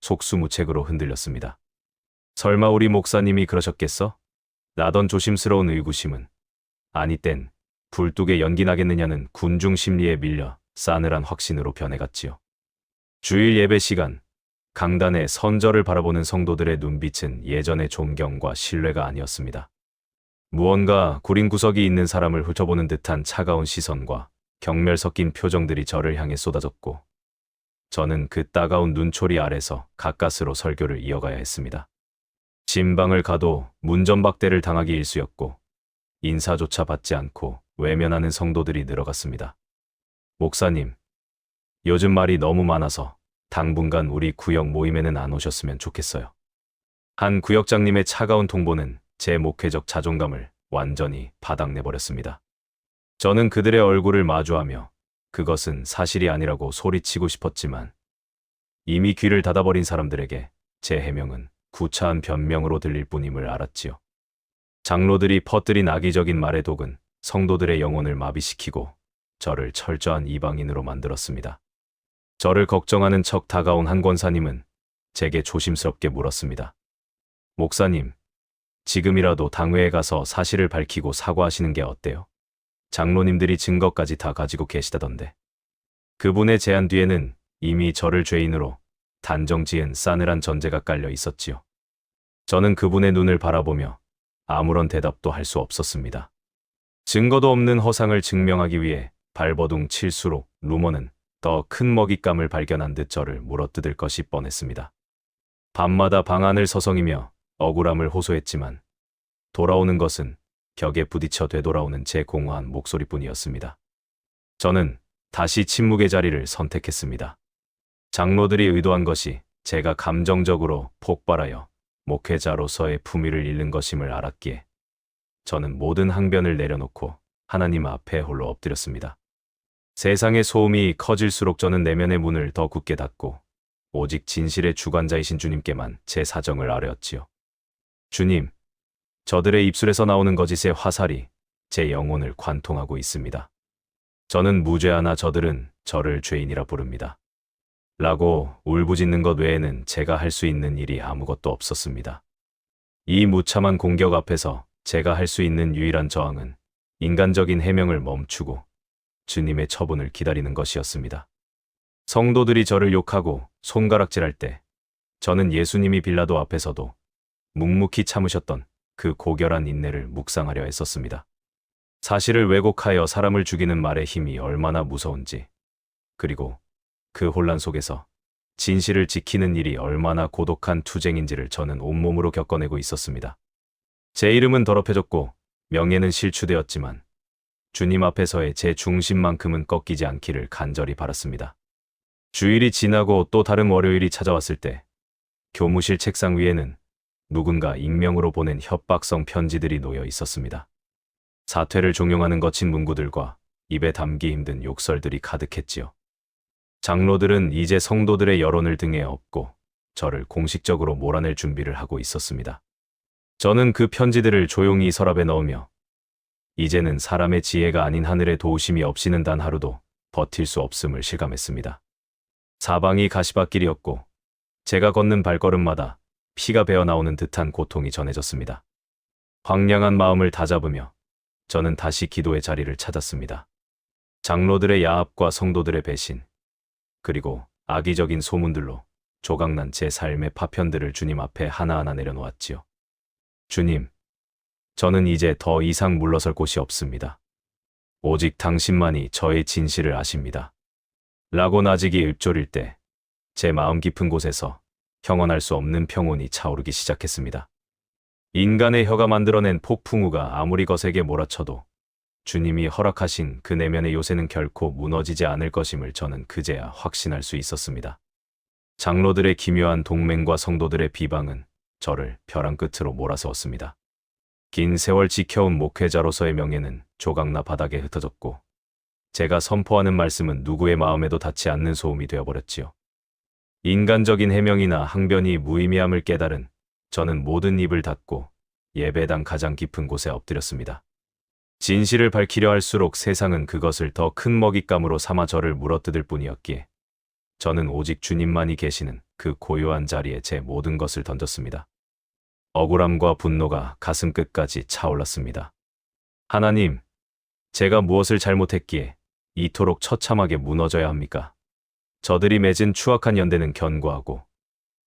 속수무책으로 흔들렸습니다. 설마 우리 목사님이 그러셨겠어? 나던 조심스러운 의구심은 아니 땐 불뚝에 연기 나겠느냐는 군중 심리에 밀려 싸늘한 확신으로 변해갔지요. 주일 예배 시간, 강단에 선절을 바라보는 성도들의 눈빛은 예전의 존경과 신뢰가 아니었습니다. 무언가 구린 구석이 있는 사람을 훑어보는 듯한 차가운 시선과 경멸 섞인 표정들이 저를 향해 쏟아졌고, 저는 그 따가운 눈초리 아래서 가까스로 설교를 이어가야 했습니다. 진방을 가도 문전박대를 당하기 일쑤였고 인사조차 받지 않고 외면하는 성도들이 늘어갔습니다. 목사님, 요즘 말이 너무 많아서 당분간 우리 구역 모임에는 안 오셨으면 좋겠어요. 한 구역장님의 차가운 통보는 제 목회적 자존감을 완전히 바닥내버렸습니다. 저는 그들의 얼굴을 마주하며 그것은 사실이 아니라고 소리치고 싶었지만 이미 귀를 닫아버린 사람들에게 제 해명은 구차한 변명으로 들릴 뿐임을 알았지요. 장로들이 퍼뜨린 악의적인 말의 독은 성도들의 영혼을 마비시키고 저를 철저한 이방인으로 만들었습니다. 저를 걱정하는 척 다가온 한 권사님은 제게 조심스럽게 물었습니다. 목사님, 지금이라도 당회에 가서 사실을 밝히고 사과하시는 게 어때요? 장로님들이 증거까지 다 가지고 계시다던데. 그분의 제안 뒤에는 이미 저를 죄인으로 단정 지은 싸늘한 전제가 깔려 있었지요. 저는 그분의 눈을 바라보며 아무런 대답도 할 수 없었습니다. 증거도 없는 허상을 증명하기 위해 발버둥 칠수록 루머는 더 큰 먹잇감을 발견한 듯 저를 물어뜯을 것이 뻔했습니다. 밤마다 방 안을 서성이며 억울함을 호소했지만 돌아오는 것은 벽에 부딪혀 되돌아오는 제 공허한 목소리뿐이었습니다. 저는 다시 침묵의 자리를 선택했습니다. 장로들이 의도한 것이 제가 감정적으로 폭발하여 목회자로서의 품위를 잃는 것임을 알았기에 저는 모든 항변을 내려놓고 하나님 앞에 홀로 엎드렸습니다. 세상의 소음이 커질수록 저는 내면의 문을 더 굳게 닫고 오직 진실의 주관자이신 주님께만 제 사정을 아뢰었지요. 주님, 저들의 입술에서 나오는 거짓의 화살이 제 영혼을 관통하고 있습니다. 저는 무죄하나 저들은 저를 죄인이라 부릅니다. 라고 울부짖는 것 외에는 제가 할 수 있는 일이 아무것도 없었습니다. 이 무참한 공격 앞에서 제가 할 수 있는 유일한 저항은 인간적인 해명을 멈추고 주님의 처분을 기다리는 것이었습니다. 성도들이 저를 욕하고 손가락질할 때 저는 예수님이 빌라도 앞에서도 묵묵히 참으셨던 그 고결한 인내를 묵상하려 했었습니다. 사실을 왜곡하여 사람을 죽이는 말의 힘이 얼마나 무서운지, 그리고 그 혼란 속에서 진실을 지키는 일이 얼마나 고독한 투쟁인지를 저는 온몸으로 겪어내고 있었습니다. 제 이름은 더럽혀졌고 명예는 실추되었지만 주님 앞에서의 제 중심만큼은 꺾이지 않기를 간절히 바랐습니다. 주일이 지나고 또 다른 월요일이 찾아왔을 때 교무실 책상 위에는 누군가 익명으로 보낸 협박성 편지들이 놓여 있었습니다. 사퇴를 종용하는 거친 문구들과 입에 담기 힘든 욕설들이 가득했지요. 장로들은 이제 성도들의 여론을 등에 업고 저를 공식적으로 몰아낼 준비를 하고 있었습니다. 저는 그 편지들을 조용히 서랍에 넣으며 이제는 사람의 지혜가 아닌 하늘의 도우심이 없이는 단 하루도 버틸 수 없음을 실감했습니다. 사방이 가시밭길이었고 제가 걷는 발걸음마다 피가 배어나오는 듯한 고통이 전해졌습니다. 황량한 마음을 다잡으며 저는 다시 기도의 자리를 찾았습니다. 장로들의 야합과 성도들의 배신, 그리고 악의적인 소문들로 조각난 제 삶의 파편들을 주님 앞에 하나하나 내려놓았지요. 주님, 저는 이제 더 이상 물러설 곳이 없습니다. 오직 당신만이 저의 진실을 아십니다. 라고 나직이 읊조릴 때 제 마음 깊은 곳에서 형언할 수 없는 평온이 차오르기 시작했습니다. 인간의 혀가 만들어낸 폭풍우가 아무리 거세게 몰아쳐도 주님이 허락하신 그 내면의 요새는 결코 무너지지 않을 것임을 저는 그제야 확신할 수 있었습니다. 장로들의 기묘한 동맹과 성도들의 비방은 저를 벼랑 끝으로 몰아세웠습니다. 긴 세월 지켜온 목회자로서의 명예는 조각나 바닥에 흩어졌고 제가 선포하는 말씀은 누구의 마음에도 닿지 않는 소음이 되어버렸지요. 인간적인 해명이나 항변이 무의미함을 깨달은 저는 모든 입을 닫고 예배당 가장 깊은 곳에 엎드렸습니다. 진실을 밝히려 할수록 세상은 그것을 더 큰 먹잇감으로 삼아 저를 물어뜯을 뿐이었기에 저는 오직 주님만이 계시는 그 고요한 자리에 제 모든 것을 던졌습니다. 억울함과 분노가 가슴 끝까지 차올랐습니다. 하나님, 제가 무엇을 잘못했기에 이토록 처참하게 무너져야 합니까? 저들이 맺은 추악한 연대는 견고하고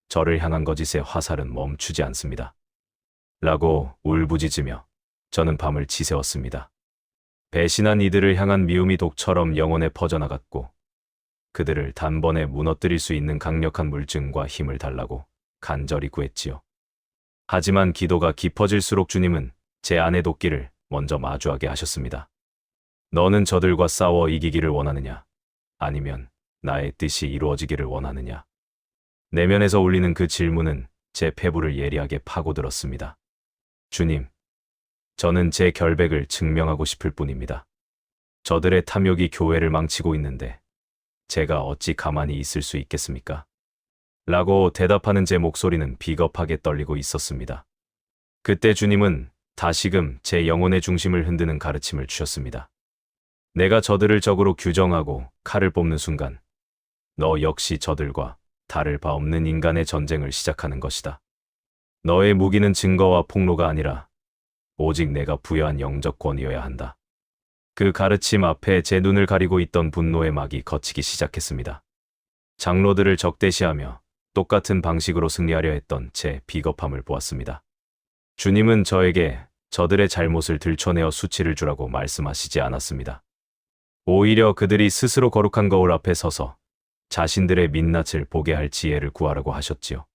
저를 향한 거짓의 화살은 멈추지 않습니다. 라고 울부짖으며 저는 밤을 지새웠습니다. 배신한 이들을 향한 미움이 독처럼 영혼에 퍼져나갔고 그들을 단번에 무너뜨릴 수 있는 강력한 물증과 힘을 달라고 간절히 구했지요. 하지만 기도가 깊어질수록 주님은 제 안의 도끼를 먼저 마주하게 하셨습니다. 너는 저들과 싸워 이기기를 원하느냐? 아니면 나의 뜻이 이루어지기를 원하느냐? 내면에서 울리는 그 질문은 제 폐부를 예리하게 파고들었습니다. 주님, 저는 제 결백을 증명하고 싶을 뿐입니다. 저들의 탐욕이 교회를 망치고 있는데 제가 어찌 가만히 있을 수 있겠습니까? 라고 대답하는 제 목소리는 비겁하게 떨리고 있었습니다. 그때 주님은 다시금 제 영혼의 중심을 흔드는 가르침을 주셨습니다. 내가 저들을 적으로 규정하고 칼을 뽑는 순간 너 역시 저들과 다를 바 없는 인간의 전쟁을 시작하는 것이다. 너의 무기는 증거와 폭로가 아니라 오직 내가 부여한 영적 권위여야 한다. 그 가르침 앞에 제 눈을 가리고 있던 분노의 막이 걷히기 시작했습니다. 장로들을 적대시하며 똑같은 방식으로 승리하려 했던 제 비겁함을 보았습니다. 주님은 저에게 저들의 잘못을 들춰내어 수치를 주라고 말씀하시지 않았습니다. 오히려 그들이 스스로 거룩한 거울 앞에 서서 자신들의 민낯을 보게 할 지혜를 구하라고 하셨지요.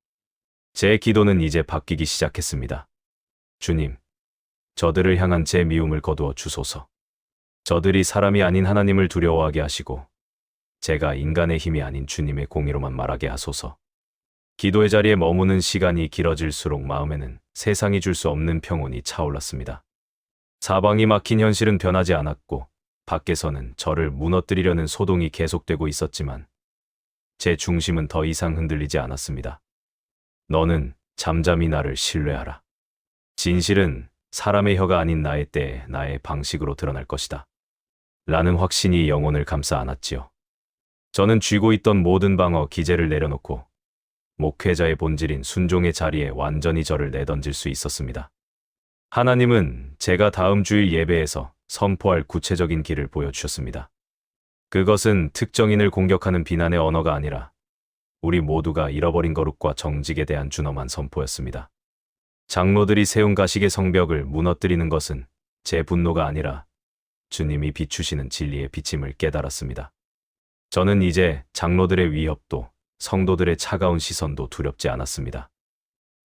제 기도는 이제 바뀌기 시작했습니다. 주님, 저들을 향한 제 미움을 거두어 주소서. 저들이 사람이 아닌 하나님을 두려워하게 하시고 제가 인간의 힘이 아닌 주님의 공의로만 말하게 하소서. 기도의 자리에 머무는 시간이 길어질수록 마음에는 세상이 줄 수 없는 평온이 차올랐습니다. 사방이 막힌 현실은 변하지 않았고 밖에서는 저를 무너뜨리려는 소동이 계속되고 있었지만 제 중심은 더 이상 흔들리지 않았습니다. 너는 잠잠히 나를 신뢰하라. 진실은 사람의 혀가 아닌 나의 때에 나의 방식으로 드러날 것이다. 라는 확신이 영혼을 감싸 안았지요. 저는 쥐고 있던 모든 방어 기제를 내려놓고 목회자의 본질인 순종의 자리에 완전히 저를 내던질 수 있었습니다. 하나님은 제가 다음 주일 예배에서 선포할 구체적인 길을 보여주셨습니다. 그것은 특정인을 공격하는 비난의 언어가 아니라 우리 모두가 잃어버린 거룩과 정직에 대한 준엄한 선포였습니다. 장로들이 세운 가식의 성벽을 무너뜨리는 것은 제 분노가 아니라 주님이 비추시는 진리의 비침을 깨달았습니다. 저는 이제 장로들의 위협도 성도들의 차가운 시선도 두렵지 않았습니다.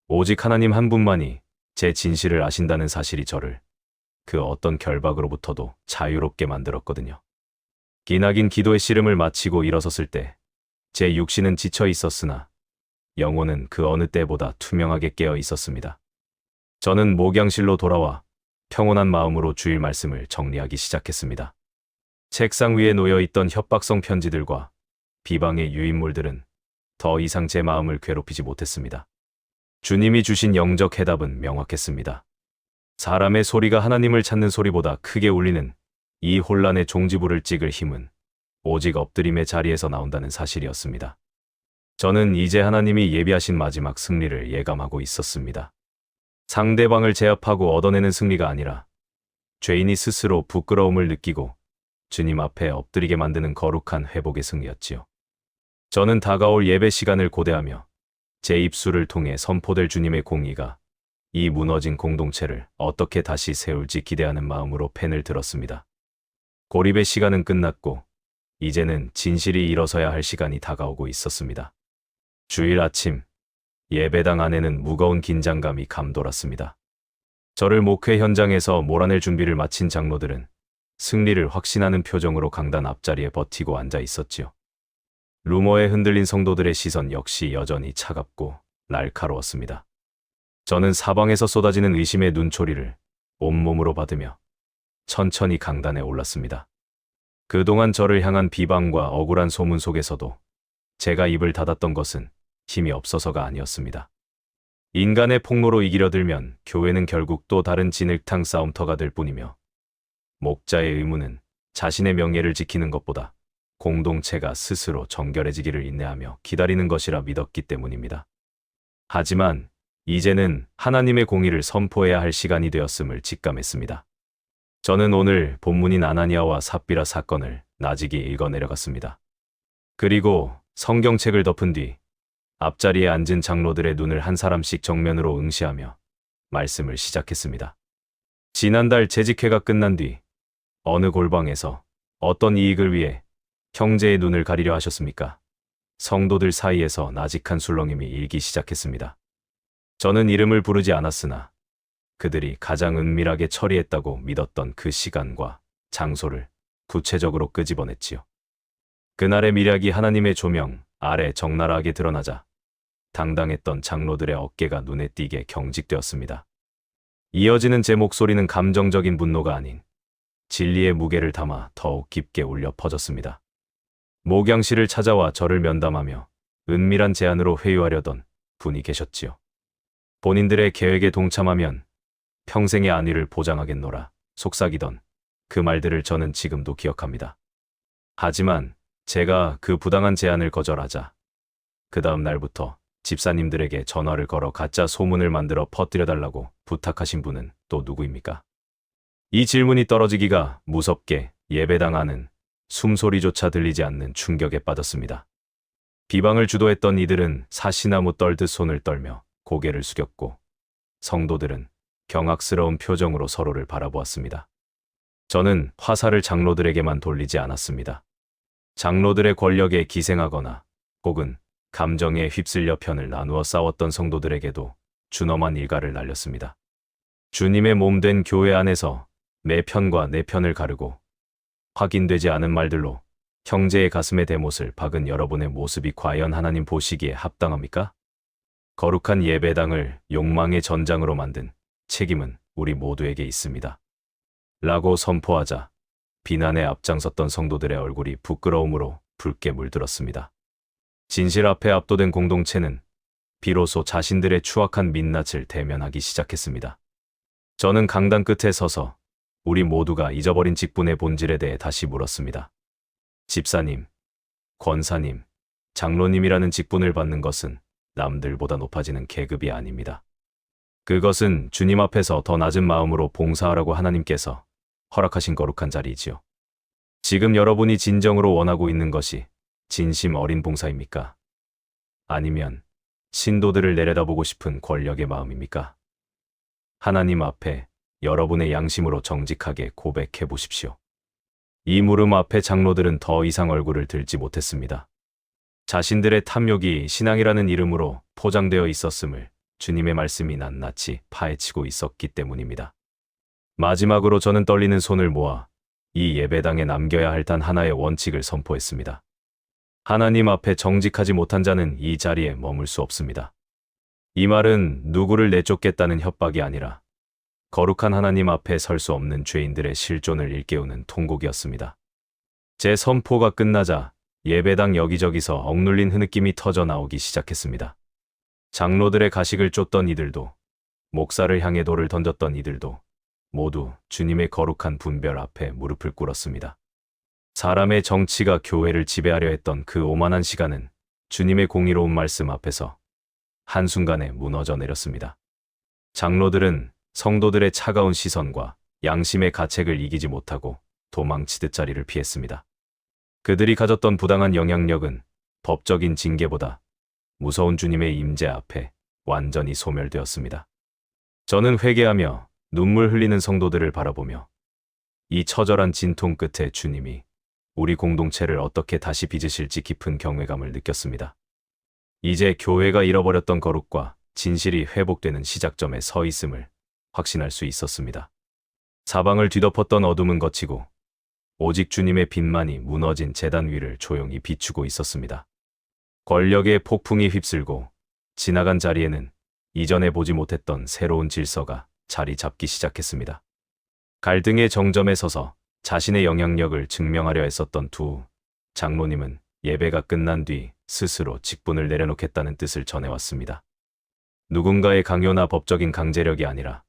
오직 하나님 한 분만이 제 진실을 아신다는 사실이 저를 그 어떤 결박으로부터도 자유롭게 만들었거든요. 기나긴 기도의 씨름을 마치고 일어섰을 때 제 육신은 지쳐 있었으나 영혼은 그 어느 때보다 투명하게 깨어 있었습니다. 저는 목양실로 돌아와 평온한 마음으로 주일 말씀을 정리하기 시작했습니다. 책상 위에 놓여 있던 협박성 편지들과 비방의 유인물들은 더 이상 제 마음을 괴롭히지 못했습니다. 주님이 주신 영적 해답은 명확했습니다. 사람의 소리가 하나님을 찾는 소리보다 크게 울리는 이 혼란의 종지부를 찍을 힘은 오직 엎드림의 자리에서 나온다는 사실이었습니다. 저는 이제 하나님이 예비하신 마지막 승리를 예감하고 있었습니다. 상대방을 제압하고 얻어내는 승리가 아니라 죄인이 스스로 부끄러움을 느끼고 주님 앞에 엎드리게 만드는 거룩한 회복의 승리였지요. 저는 다가올 예배 시간을 고대하며 제 입술을 통해 선포될 주님의 공의가 이 무너진 공동체를 어떻게 다시 세울지 기대하는 마음으로 펜을 들었습니다. 고립의 시간은 끝났고 이제는 진실이 일어서야 할 시간이 다가오고 있었습니다. 주일 아침 예배당 안에는 무거운 긴장감이 감돌았습니다. 저를 목회 현장에서 몰아낼 준비를 마친 장로들은 승리를 확신하는 표정으로 강단 앞자리에 버티고 앉아 있었지요. 루머에 흔들린 성도들의 시선 역시 여전히 차갑고 날카로웠습니다. 저는 사방에서 쏟아지는 의심의 눈초리를 온몸으로 받으며 천천히 강단에 올랐습니다. 그동안 저를 향한 비방과 억울한 소문 속에서도 제가 입을 닫았던 것은 힘이 없어서가 아니었습니다. 인간의 폭로로 이기려 들면 교회는 결국 또 다른 진흙탕 싸움터가 될 뿐이며 목자의 의무는 자신의 명예를 지키는 것보다 공동체가 스스로 정결해지기를 인내하며 기다리는 것이라 믿었기 때문입니다. 하지만 이제는 하나님의 공의를 선포해야 할 시간이 되었음을 직감했습니다. 저는 오늘 본문인 아나니아와 삽비라 사건을 나직이 읽어내려갔습니다. 그리고 성경책을 덮은 뒤 앞자리에 앉은 장로들의 눈을 한 사람씩 정면으로 응시하며 말씀을 시작했습니다. 지난달 재직회가 끝난 뒤 어느 골방에서 어떤 이익을 위해 형제의 눈을 가리려 하셨습니까? 성도들 사이에서 나직한 술렁임이 일기 시작했습니다. 저는 이름을 부르지 않았으나 그들이 가장 은밀하게 처리했다고 믿었던 그 시간과 장소를 구체적으로 끄집어냈지요. 그날의 미략이 하나님의 조명 아래 적나라하게 드러나자 당당했던 장로들의 어깨가 눈에 띄게 경직되었습니다. 이어지는 제 목소리는 감정적인 분노가 아닌 진리의 무게를 담아 더욱 깊게 울려 퍼졌습니다. 목양실을 찾아와 저를 면담하며 은밀한 제안으로 회유하려던 분이 계셨지요. 본인들의 계획에 동참하면 평생의 안위를 보장하겠노라 속삭이던 그 말들을 저는 지금도 기억합니다. 하지만 제가 그 부당한 제안을 거절하자 그 다음 날부터 집사님들에게 전화를 걸어 가짜 소문을 만들어 퍼뜨려달라고 부탁하신 분은 또 누구입니까? 이 질문이 떨어지기가 무섭게 예배당 안은 숨소리조차 들리지 않는 충격에 빠졌습니다. 비방을 주도했던 이들은 사시나무 떨듯 손을 떨며 고개를 숙였고 성도들은 경악스러운 표정으로 서로를 바라보았습니다. 저는 화살을 장로들에게만 돌리지 않았습니다. 장로들의 권력에 기생하거나 혹은 감정에 휩쓸려 편을 나누어 싸웠던 성도들에게도 준엄한 일가를 날렸습니다. 주님의 몸 된 교회 안에서 내 편과 내 편을 가르고 확인되지 않은 말들로 형제의 가슴에 대못을 박은 여러분의 모습이 과연 하나님 보시기에 합당합니까? 거룩한 예배당을 욕망의 전장으로 만든 책임은 우리 모두에게 있습니다. 라고 선포하자 비난에 앞장섰던 성도들의 얼굴이 부끄러움으로 붉게 물들었습니다. 진실 앞에 압도된 공동체는 비로소 자신들의 추악한 민낯을 대면하기 시작했습니다. 저는 강단 끝에 서서 우리 모두가 잊어버린 직분의 본질에 대해 다시 물었습니다. 집사님, 권사님, 장로님이라는 직분을 받는 것은 남들보다 높아지는 계급이 아닙니다. 그것은 주님 앞에서 더 낮은 마음으로 봉사하라고 하나님께서 허락하신 거룩한 자리이지요. 지금 여러분이 진정으로 원하고 있는 것이 진심 어린 봉사입니까? 아니면 신도들을 내려다보고 싶은 권력의 마음입니까? 하나님 앞에 여러분의 양심으로 정직하게 고백해 보십시오. 이 물음 앞에 장로들은 더 이상 얼굴을 들지 못했습니다. 자신들의 탐욕이 신앙이라는 이름으로 포장되어 있었음을 주님의 말씀이 낱낱이 파헤치고 있었기 때문입니다. 마지막으로 저는 떨리는 손을 모아 이 예배당에 남겨야 할 단 하나의 원칙을 선포했습니다. 하나님 앞에 정직하지 못한 자는 이 자리에 머물 수 없습니다. 이 말은 누구를 내쫓겠다는 협박이 아니라 거룩한 하나님 앞에 설 수 없는 죄인들의 실존을 일깨우는 통곡이었습니다. 제 선포가 끝나자 예배당 여기저기서 억눌린 흐느낌이 터져 나오기 시작했습니다. 장로들의 가식을 쫓던 이들도, 목사를 향해 돌을 던졌던 이들도 모두 주님의 거룩한 분별 앞에 무릎을 꿇었습니다. 사람의 정치가 교회를 지배하려 했던 그 오만한 시간은 주님의 공의로운 말씀 앞에서 한순간에 무너져 내렸습니다. 장로들은 성도들의 차가운 시선과 양심의 가책을 이기지 못하고 도망치듯 자리를 피했습니다. 그들이 가졌던 부당한 영향력은 법적인 징계보다 무서운 주님의 임재 앞에 완전히 소멸되었습니다. 저는 회개하며 눈물 흘리는 성도들을 바라보며 이 처절한 진통 끝에 주님이 우리 공동체를 어떻게 다시 빚으실지 깊은 경외감을 느꼈습니다. 이제 교회가 잃어버렸던 거룩과 진실이 회복되는 시작점에 서 있음을 확신할 수 있었습니다. 사방을 뒤덮었던 어둠은 걷히고 오직 주님의 빛만이 무너진 제단 위를 조용히 비추고 있었습니다. 권력의 폭풍이 휩쓸고 지나간 자리에는 이전에 보지 못했던 새로운 질서가 자리 잡기 시작했습니다. 갈등의 정점에 서서 자신의 영향력을 증명하려 했었던 두 장로님은 예배가 끝난 뒤 스스로 직분을 내려놓겠다는 뜻을 전해왔습니다. 누군가의 강요나 법적인 강제력이 아니라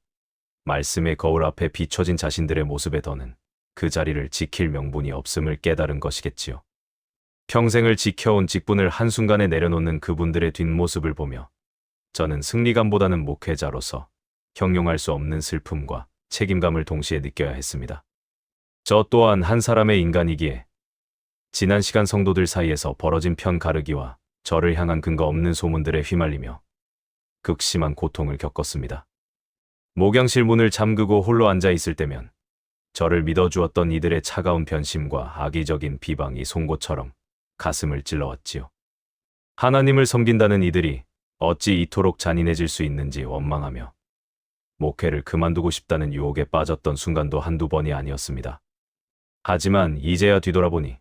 말씀의 거울 앞에 비춰진 자신들의 모습에 더는 그 자리를 지킬 명분이 없음을 깨달은 것이겠지요. 평생을 지켜온 직분을 한순간에 내려놓는 그분들의 뒷모습을 보며 저는 승리감보다는 목회자로서 형용할 수 없는 슬픔과 책임감을 동시에 느껴야 했습니다. 저 또한 한 사람의 인간이기에 지난 시간 성도들 사이에서 벌어진 편 가르기와 저를 향한 근거 없는 소문들에 휘말리며 극심한 고통을 겪었습니다. 목양실 문을 잠그고 홀로 앉아 있을 때면 저를 믿어주었던 이들의 차가운 변심과 악의적인 비방이 송곳처럼 가슴을 찔러왔지요. 하나님을 섬긴다는 이들이 어찌 이토록 잔인해질 수 있는지 원망하며 목회를 그만두고 싶다는 유혹에 빠졌던 순간도 한두 번이 아니었습니다. 하지만 이제야 뒤돌아보니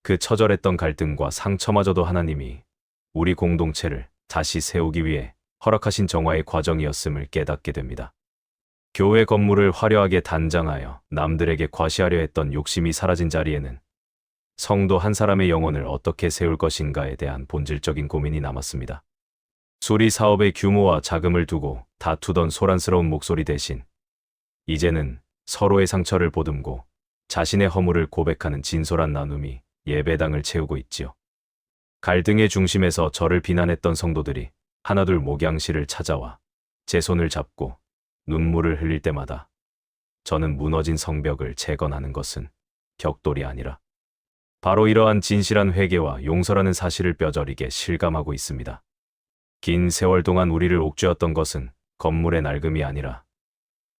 그 처절했던 갈등과 상처마저도 하나님이 우리 공동체를 다시 세우기 위해 허락하신 정화의 과정이었음을 깨닫게 됩니다. 교회 건물을 화려하게 단장하여 남들에게 과시하려 했던 욕심이 사라진 자리에는 성도 한 사람의 영혼을 어떻게 세울 것인가에 대한 본질적인 고민이 남았습니다. 수리 사업의 규모와 자금을 두고 다투던 소란스러운 목소리 대신 이제는 서로의 상처를 보듬고 자신의 허물을 고백하는 진솔한 나눔이 예배당을 채우고 있지요. 갈등의 중심에서 저를 비난했던 성도들이 하나둘 목양실을 찾아와 제 손을 잡고 눈물을 흘릴 때마다 저는 무너진 성벽을 재건하는 것은 격돌이 아니라 바로 이러한 진실한 회개와 용서라는 사실을 뼈저리게 실감하고 있습니다. 긴 세월 동안 우리를 옥죄었던 것은 건물의 낡음이 아니라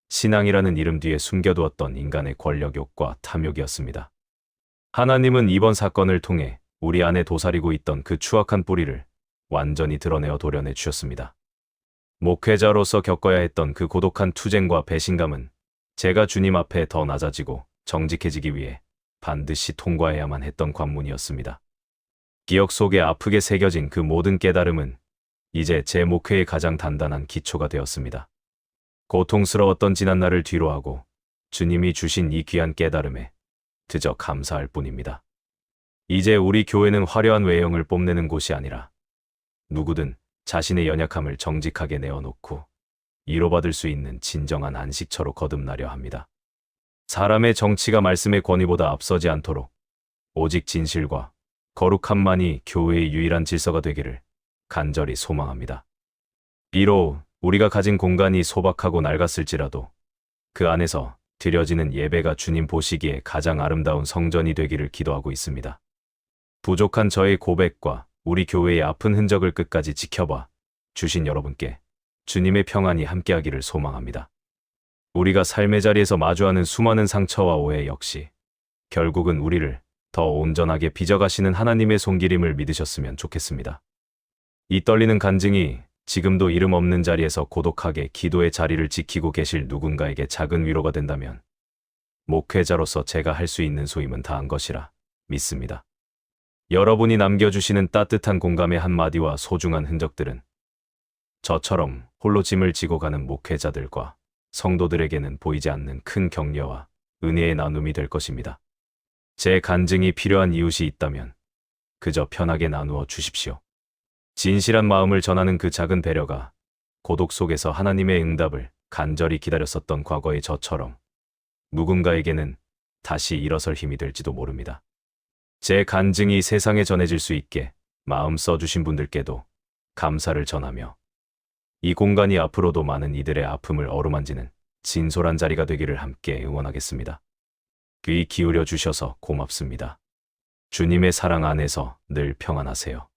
신앙이라는 이름 뒤에 숨겨두었던 인간의 권력욕과 탐욕이었습니다. 하나님은 이번 사건을 통해 우리 안에 도사리고 있던 그 추악한 뿌리를 완전히 드러내어 도려내 주셨습니다. 목회자로서 겪어야 했던 그 고독한 투쟁과 배신감은 제가 주님 앞에 더 낮아지고 정직해지기 위해 반드시 통과해야만 했던 관문이었습니다. 기억 속에 아프게 새겨진 그 모든 깨달음은 이제 제 목회의 가장 단단한 기초가 되었습니다. 고통스러웠던 지난날을 뒤로하고 주님이 주신 이 귀한 깨달음에 그저 감사할 뿐입니다. 이제 우리 교회는 화려한 외형을 뽐내는 곳이 아니라 누구든 자신의 연약함을 정직하게 내어놓고 위로받을 수 있는 진정한 안식처로 거듭나려 합니다. 사람의 정치가 말씀의 권위보다 앞서지 않도록 오직 진실과 거룩함만이 교회의 유일한 질서가 되기를 간절히 소망합니다. 비록 우리가 가진 공간이 소박하고 낡았을지라도 그 안에서 드려지는 예배가 주님 보시기에 가장 아름다운 성전이 되기를 기도하고 있습니다. 부족한 저의 고백과 우리 교회의 아픈 흔적을 끝까지 지켜봐 주신 여러분께 주님의 평안이 함께하기를 소망합니다. 우리가 삶의 자리에서 마주하는 수많은 상처와 오해 역시 결국은 우리를 더 온전하게 빚어가시는 하나님의 손길임을 믿으셨으면 좋겠습니다. 이 떨리는 간증이 지금도 이름 없는 자리에서 고독하게 기도의 자리를 지키고 계실 누군가에게 작은 위로가 된다면 목회자로서 제가 할 수 있는 소임은 다한 것이라 믿습니다. 여러분이 남겨주시는 따뜻한 공감의 한마디와 소중한 흔적들은 저처럼 홀로 짐을 지고 가는 목회자들과 성도들에게는 보이지 않는 큰 격려와 은혜의 나눔이 될 것입니다. 제 간증이 필요한 이웃이 있다면 그저 편하게 나누어 주십시오. 진실한 마음을 전하는 그 작은 배려가 고독 속에서 하나님의 응답을 간절히 기다렸었던 과거의 저처럼 누군가에게는 다시 일어설 힘이 될지도 모릅니다. 제 간증이 세상에 전해질 수 있게 마음 써주신 분들께도 감사를 전하며 이 공간이 앞으로도 많은 이들의 아픔을 어루만지는 진솔한 자리가 되기를 함께 응원하겠습니다. 귀 기울여 주셔서 고맙습니다. 주님의 사랑 안에서 늘 평안하세요.